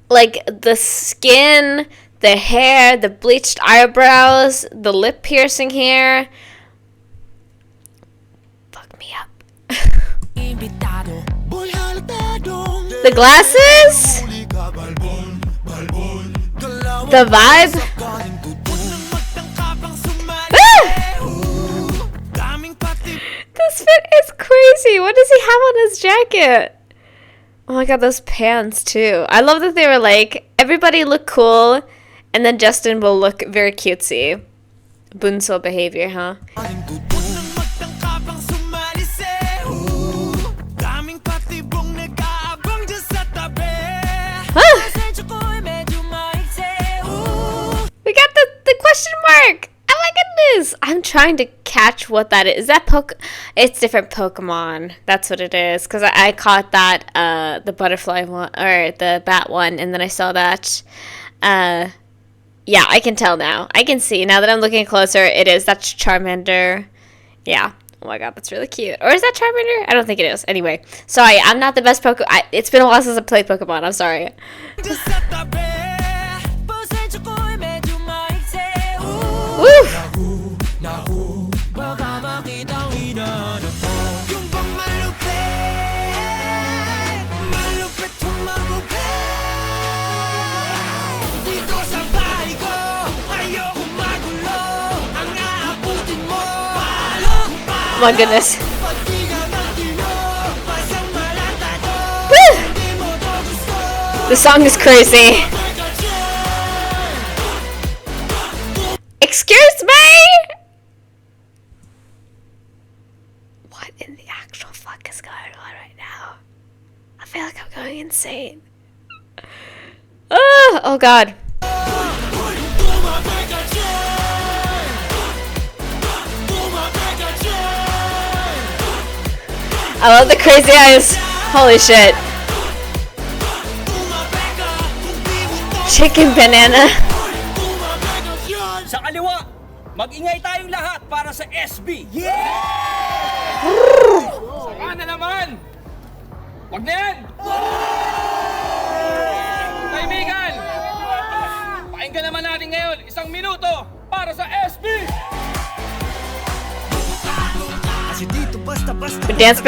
Like the skin, the hair, the bleached eyebrows, the lip piercing hair. Fuck me up. The glasses? The vibe? Ah! This fit is crazy. What does he have on his jacket? Oh my god, those pants too. I love that they were like, everybody look cool, and then Justin will look very cutesy. Bunso behavior, huh? We got the question mark! Oh my goodness! I'm trying to catch what that is. Is that It's different Pokemon. That's what it is. Because I caught that, the butterfly one, or the bat one, and then I saw that. Yeah, I can tell now. I can see. Now that I'm looking closer, it is. That's Charmander. Yeah. Oh my god, that's really cute. Or is that Charmander? I don't think it is. Anyway, sorry, I'm not the best Pokemon. It's been a while since I played Pokemon. I'm sorry. Woo! Oh my goodness. Woo! The song is crazy. Excuse me? What in the actual fuck is going on right now? I feel like I'm going insane. Oh god. I love the crazy eyes. Holy shit. Chicken banana. Sa kaliwa, mag-ingay tayong lahat para sa SB. Yeah! Saka na naman. Wag na yan. Kaibigan, pakinggan naman natin ngayon 1 minuto para sa SB. We dance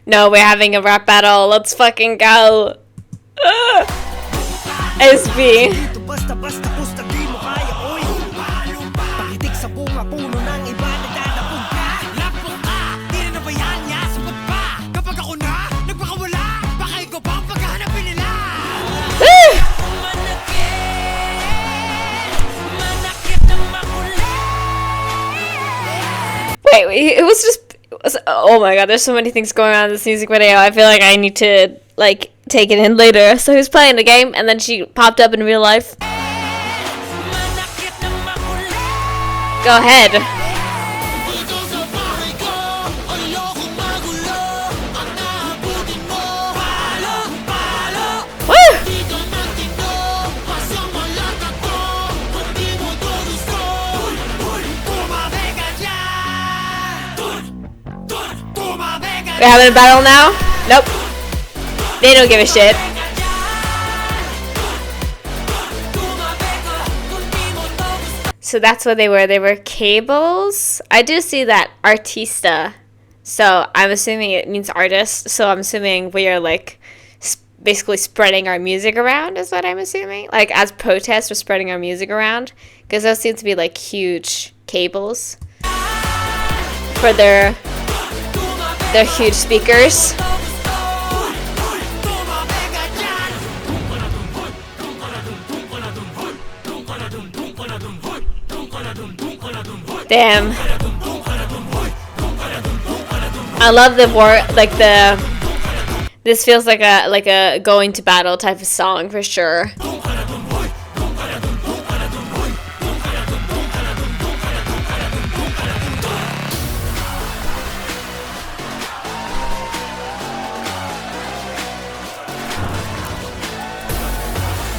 No, we're having a rap battle. Let's fucking go. SB. oh my god, there's so many things going on in this music video. I feel like I need to, like, take it in later. So he was playing the game, and then she popped up in real life. Go ahead. Woo! We're having a battle now? Nope. They don't give a shit. So that's what they were. They were cables. I do see that artista. So I'm assuming it means artist. So I'm assuming we are like basically spreading our music around is what I'm assuming. Like as protests, we're spreading our music around. Because those seem to be like huge cables for their huge speakers. Damn. I love the this feels like a going to battle type of song for sure.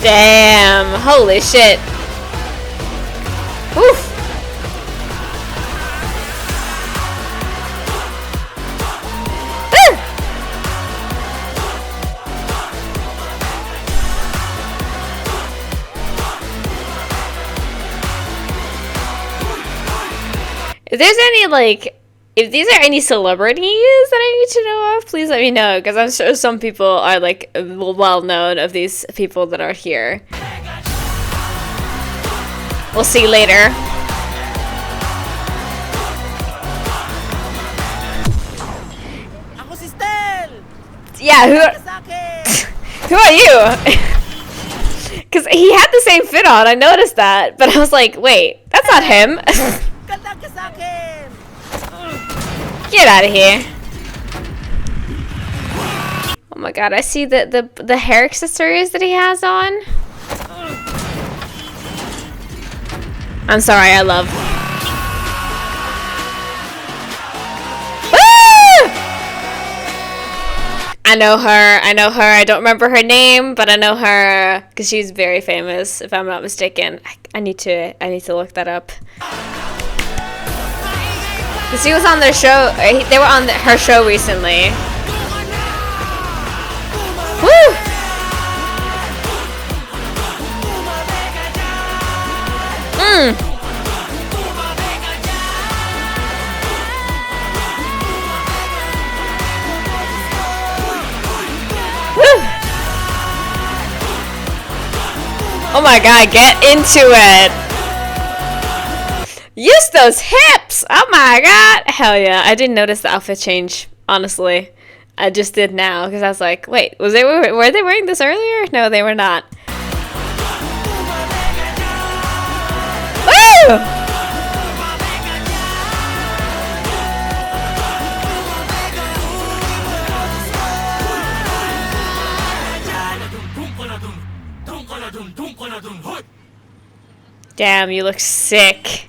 Damn, holy shit. Oof. If there's any, like, if these are any celebrities that I need to know of, please let me know, because I'm sure some people are, like, well known of these people that are here. We'll see later. Yeah, who are you? Because he had the same fit on, I noticed that, but I was like, wait, that's not him. Get out of here. Oh my god, I see the hair accessories that he has on. I'm sorry, I love. Woo! I know her, I don't remember her name, but I know her because she's very famous, if I'm not mistaken. I need to look that up. Because he was on their show, they were on her show recently. Woo! Woo! Oh my god, get into it! Use those hips! Oh my god! Hell yeah. I didn't notice the outfit change, honestly. I just did now, because I was like, wait, were they wearing this earlier? No, they were not. Woo! Damn, you look sick.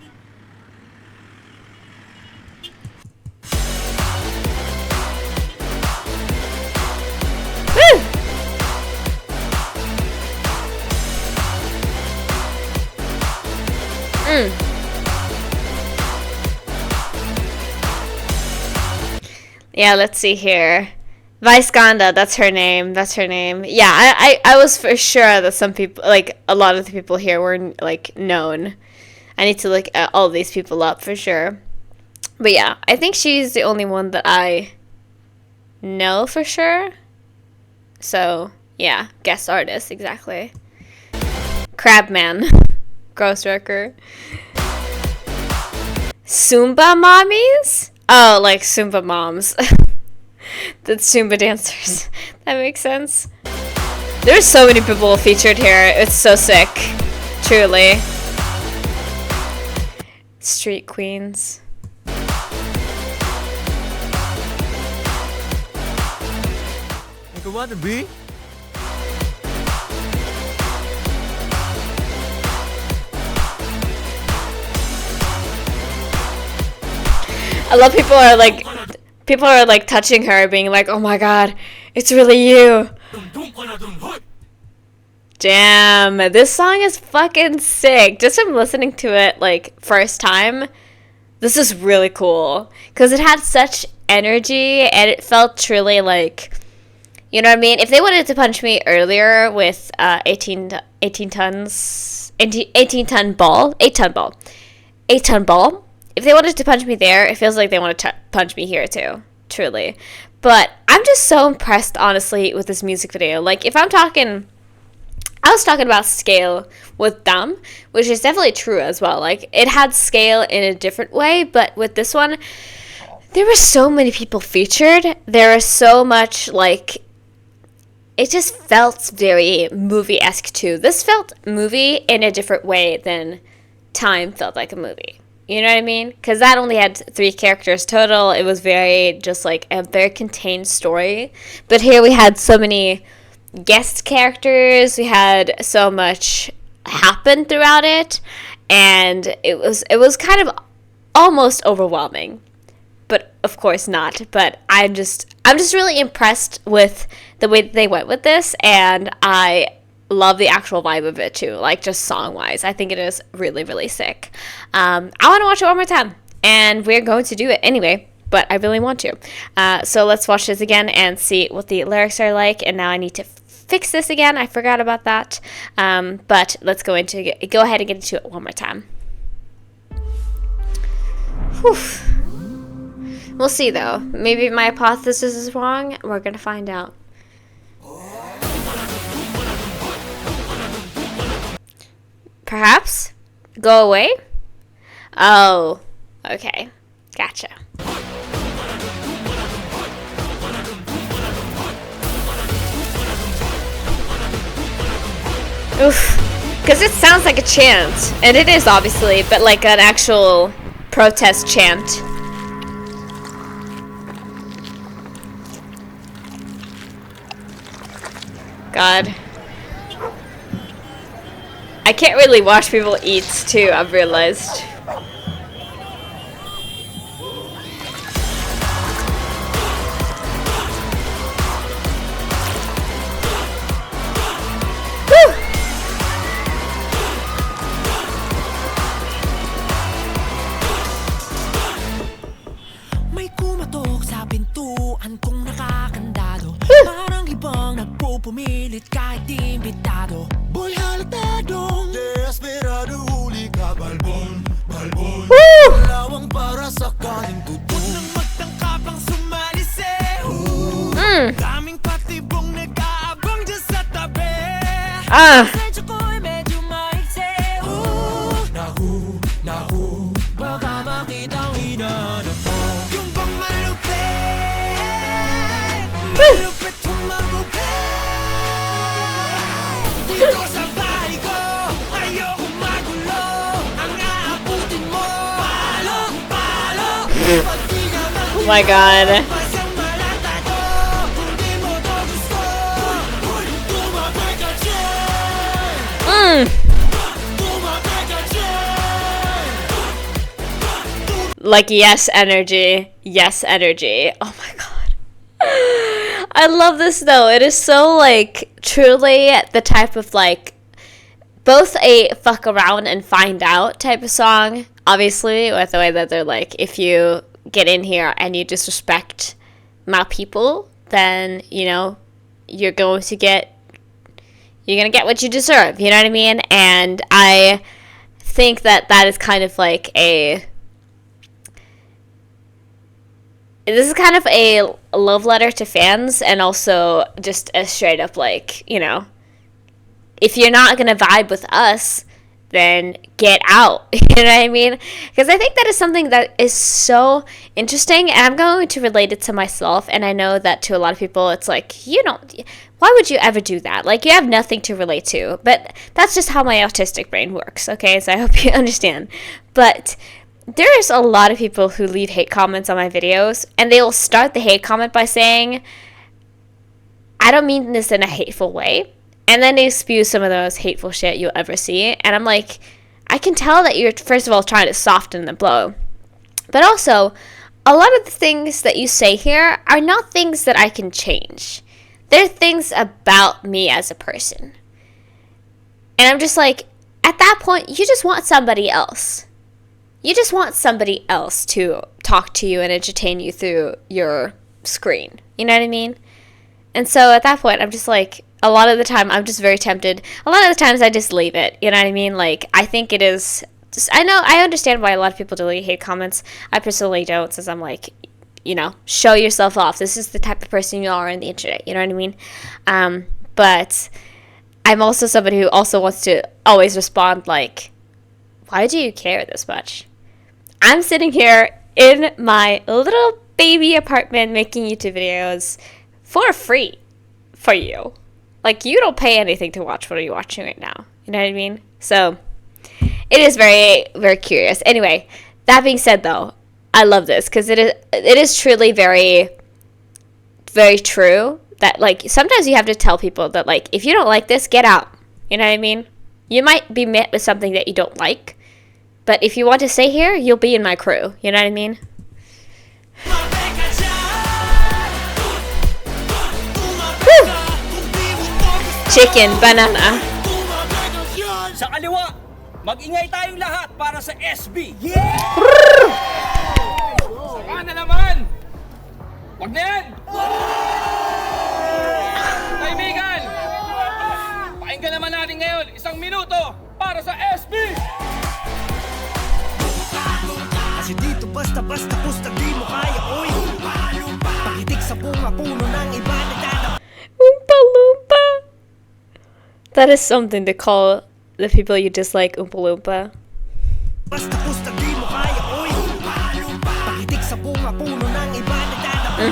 Yeah, let's see here. Vice-Ganda, that's her name. Yeah, I was for sure that some people, like, a lot of the people here were, like, known. I need to look at all these people up for sure. But yeah, I think she's the only one that I know for sure. So, yeah, guest artist, exactly. Crabman. Gross wrecker. Zumba mommies? Oh, like Zumba moms. The Zumba dancers. That makes sense. There's so many people featured here. It's so sick. Truly. Street queens. Come on, B. I love people are like touching her, being like, "Oh my god, it's really you." Damn, this song is fucking sick. Just from listening to it like first time, this is really cool because it had such energy and it felt truly like, you know what I mean? If they wanted to punch me earlier with 18 tons, 18-ton ball, 8-ton ball, 8-ton ball. If they wanted to punch me there, it feels like they want to punch me here too, truly. But I'm just so impressed, honestly, with this music video. Like, if I was talking about scale with them, which is definitely true as well. Like, it had scale in a different way, but with this one, there were so many people featured. There was so much, like, it just felt very movie-esque too. This felt movie in a different way than Time felt like a movie. You know what I mean? Because that only had 3 characters total. It was very, just like, a very contained story. But here we had so many guest characters. We had so much happen throughout it. And it was kind of almost overwhelming. But, of course, not. But I'm just really impressed with the way that they went with this. And I love the actual vibe of it too, like just song-wise. I think it is really, really sick. I want to watch it one more time, and we're going to do it anyway, but I really want to. So let's watch this again and see what the lyrics are like, and now I need to fix this again. I forgot about that, but let's go ahead and get into it one more time. Whew. We'll see, though. Maybe my hypothesis is wrong. We're going to find out. Perhaps? Go away? Oh, okay. Gotcha. Oof. Because it sounds like a chant. And it is, obviously, but like an actual protest chant. God. I can't really watch people eat too, I've realized. Woo! May kumatok sa pintuan kong nakakandado. Parang ibang nagpupumilit kahit imbitado. Boy halatadong desperado, huli ka balbon, balbon. Lawang para sa kaning tuto. Unang magtangkapang sumalise. Daming patibong nag-aabang dyan sa tabi. Sensya ko'y medyo maikse. Nahu, baka makitang hinanap mo. Yung bang malupit, malupit humagupit. Dito sa bahay ko, ayoko magulo. Ang aabutin mo, palo, palo. Oh my god. Masang malatado, kung di mo to gusto. Tumabay ka dyan, tumabay ka dyan. Like, yes energy. Yes energy. Oh my god. I love this though. It is so like truly the type of like both a fuck around and find out type of song. Obviously, with the way that they're like, if you get in here and you disrespect my people, then you know you're gonna get what you deserve. You know what I mean? And I think that is kind of like this is kind of a love letter to fans, and also just a straight up like, you know, if you're not gonna vibe with us, then get out. You know what I mean? Because I think that is something that is so interesting, and I'm going to relate it to myself, and I know that to a lot of people it's like, why would you ever do that? Like, you have nothing to relate to. But that's just how my autistic brain works, okay? So I hope you understand. But there's a lot of people who leave hate comments on my videos, and they will start the hate comment by saying, I don't mean this in a hateful way. And then they spew some of the most hateful shit you'll ever see. And I'm like, I can tell that you're, first of all, trying to soften the blow. But also, a lot of the things that you say here are not things that I can change. They're things about me as a person. And I'm just like, at that point, you just want somebody else. You just want somebody else to talk to you and entertain you through your screen. You know what I mean? And so at that point, I'm just like, a lot of the time, I'm just very tempted. A lot of the times, I just leave it. You know what I mean? Like, I think it is... I understand why a lot of people delete hate comments. I personally don't, since I'm like, you know, show yourself off. This is the type of person you are on the internet. You know what I mean? But I'm also somebody who also wants to always respond like, why do you care this much? I'm sitting here in my little baby apartment making YouTube videos for free for you. Like, you don't pay anything to watch what are you watching right now. You know what I mean? So... it is very, very curious. Anyway, that being said, though, I love this because it is truly very, very true that, like, sometimes you have to tell people that, like, if you don't like this, get out. You know what I mean? You might be met with something that you don't like, but if you want to stay here, you'll be in my crew. You know what I mean? Woo! Chicken, banana. Sa kaliwa, mag-ingay tayong lahat para sa SB. Yeah! Saka na naman! Wag na yan! Kaibigan! Pakinggan naman natin ngayon, 1 minuto para sa SB! Kasi dito basta-basta pusta di mo kaya, oy. Pakitik sa puno ng iba nagdadap. Oompa Loompa. That is something to call the people you dislike Oompa Loompa. Basta pusta di mo kaya, oy. Pakitik sa puno ng iba nagdadap.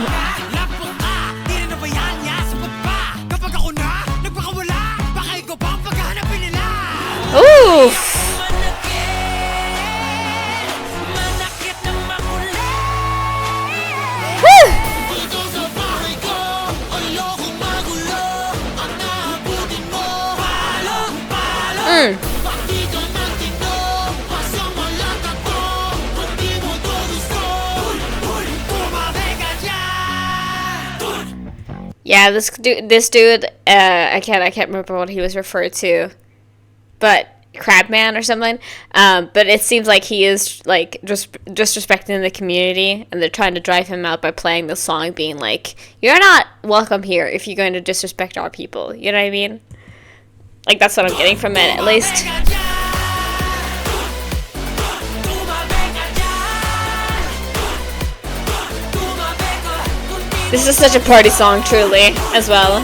Lapok ka, di na nabayan niya, sapat pa. Kapag ako na, nagpakawala, baka ikaw pa ang paghahanapin nila. Ooh! Yeah, this dude, I can't remember what he was referred to, but Crabman or something. But it seems like he is like just disrespecting the community, and they're trying to drive him out by playing the song, being like, "You're not welcome here if you're going to disrespect our people." You know what I mean? Like, that's what I'm getting from it, at least. This is such a party song, truly, as well.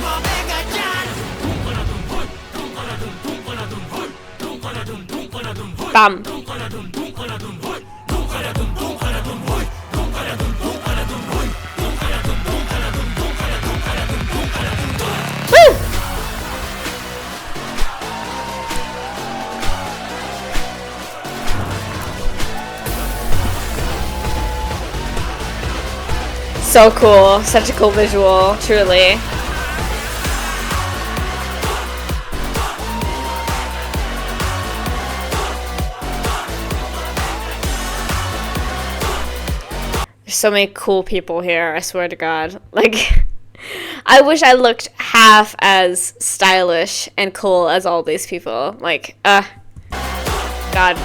Bam. Woo! So cool. Such a cool visual, truly. There's so many cool people here, I swear to God. Like, I wish I looked half as stylish and cool as all these people. Like, God.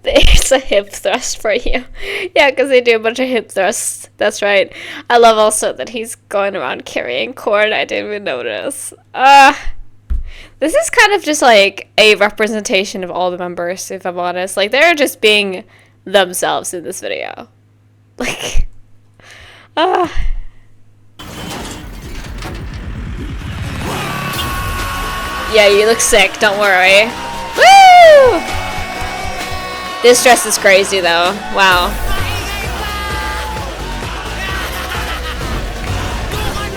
There's a hip thrust for you. Yeah, because they do a bunch of hip thrusts. That's right. I love also that he's going around carrying corn. I didn't even notice. This is kind of just like a representation of all the members, if I'm honest. Like, they're just being themselves in this video. Like, Yeah, you look sick. Don't worry. Woo! This dress is crazy though. Wow.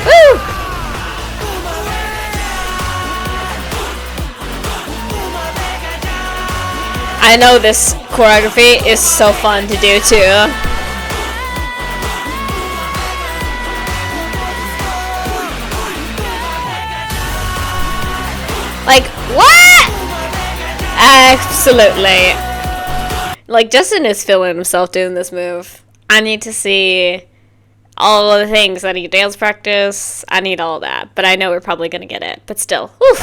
Woo! I know this choreography is so fun to do too. Like, what? Absolutely. Like, Justin is feeling himself doing this move. I need to see all of the things. I need dance practice. I need all of that. But I know we're probably going to get it. But still. Whew.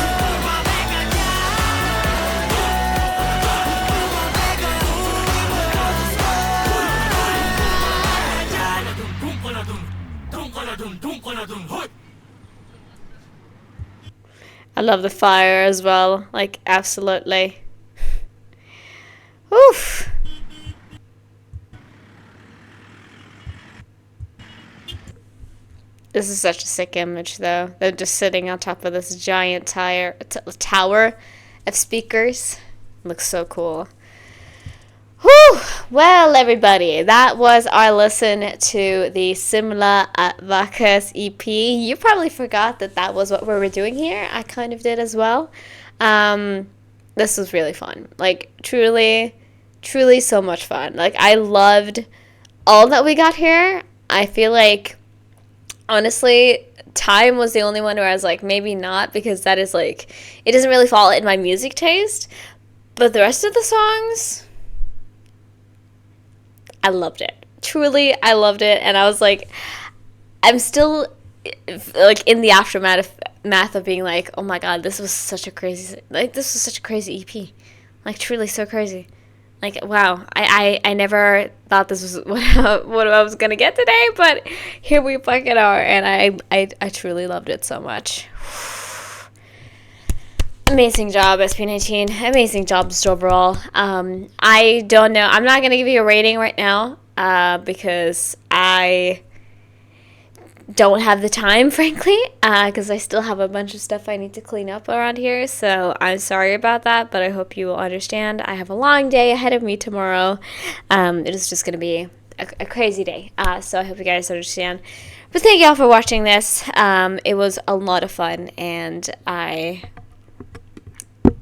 I love the fire as well. Like, absolutely. Oof. This is such a sick image, though. They're just sitting on top of this giant tower of speakers. Looks so cool. Whew. Well, everybody, that was our listen to the Simula at Wakas EP. You probably forgot that that was what we were doing here. I kind of did as well. This was really fun. Like, truly, truly so much fun. Like, I loved all that we got here. I feel like, honestly, Time was the only one where I was like, maybe not, because that is like, it doesn't really fall in my music taste. But the rest of the songs, I loved it. Truly, I loved it. And I was like, I'm still like in the aftermath of being like, oh my god, this was such a crazy EP. Like, truly so crazy. Like, wow, I never thought this was what I was gonna get today, but here we fucking are, and I truly loved it so much. Amazing job, SB19. Amazing job just overall. I don't know. I'm not going to give you a rating right now because I don't have the time, frankly, because I still have a bunch of stuff I need to clean up around here. So I'm sorry about that, but I hope you will understand. I have a long day ahead of me tomorrow. It is just going to be a crazy day. So I hope you guys understand. But thank you all for watching this. It was a lot of fun, and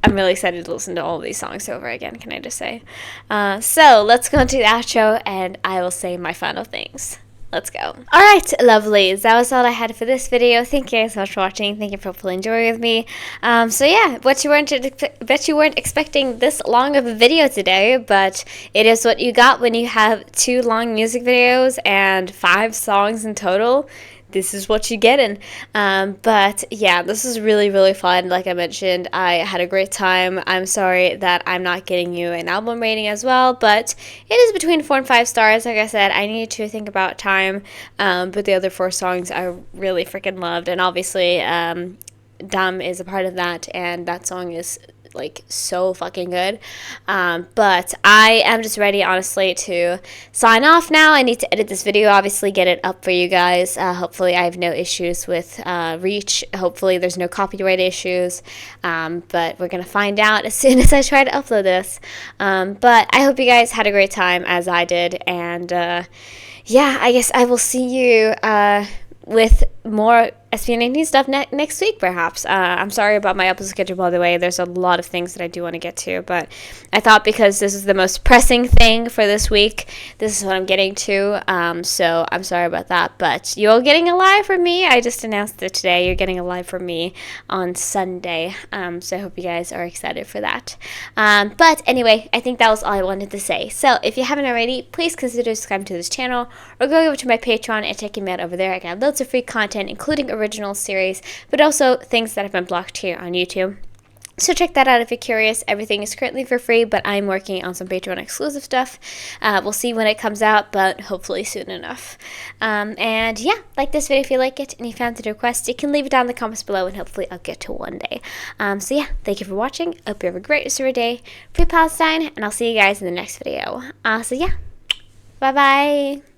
I'm really excited to listen to all of these songs over again, can I just say. So let's go into the outro, and I will say my final things. Let's go. Alright, lovelies. That was all I had for this video. Thank you guys so much for watching. Thank you for fully enjoying with me. So yeah, bet you weren't expecting this long of a video today, but it is what you got when you have 2 long music videos and 5 songs in total. This is what you get in. But yeah, this is really, really fun. Like I mentioned, I had a great time. I'm sorry that I'm not getting you an album rating as well, but it is between 4 and 5 stars. Like I said, I need to think about time. But the other 4 songs I really freaking loved. And obviously, Dumb is a part of that, and that song is like so fucking good. But I am just ready, honestly, to sign off now. I need to edit this video, obviously get it up for you guys. Hopefully I have no issues with reach. Hopefully there's no copyright issues, but we're gonna find out as soon as I try to upload this. But I hope you guys had a great time as I did, and yeah, I guess I will see you with more SB19 stuff next week, perhaps. I'm sorry about my upload schedule, by the way. There's a lot of things that I do want to get to, but I thought because this is the most pressing thing for this week, this is what I'm getting to. So I'm sorry about that, but you're getting a live from me. I just announced it today. You're getting a live from me on Sunday. So I hope you guys are excited for that. But anyway, I think that was all I wanted to say. So if you haven't already, please consider subscribing to this channel or go over to my Patreon and checking me out over there. I got loads of free content, including original series, but also things that have been blocked here on YouTube. So check that out if you're curious. Everything is currently for free, but I'm working on some Patreon exclusive stuff. We'll see when it comes out, but hopefully soon enough. And yeah, like this video if you like it and you found the request, you can leave it down in the comments below, and hopefully I'll get to one day. So yeah, thank you for watching. Hope you have a great rest of your day. Free Palestine, and I'll see you guys in the next video. So yeah, bye bye.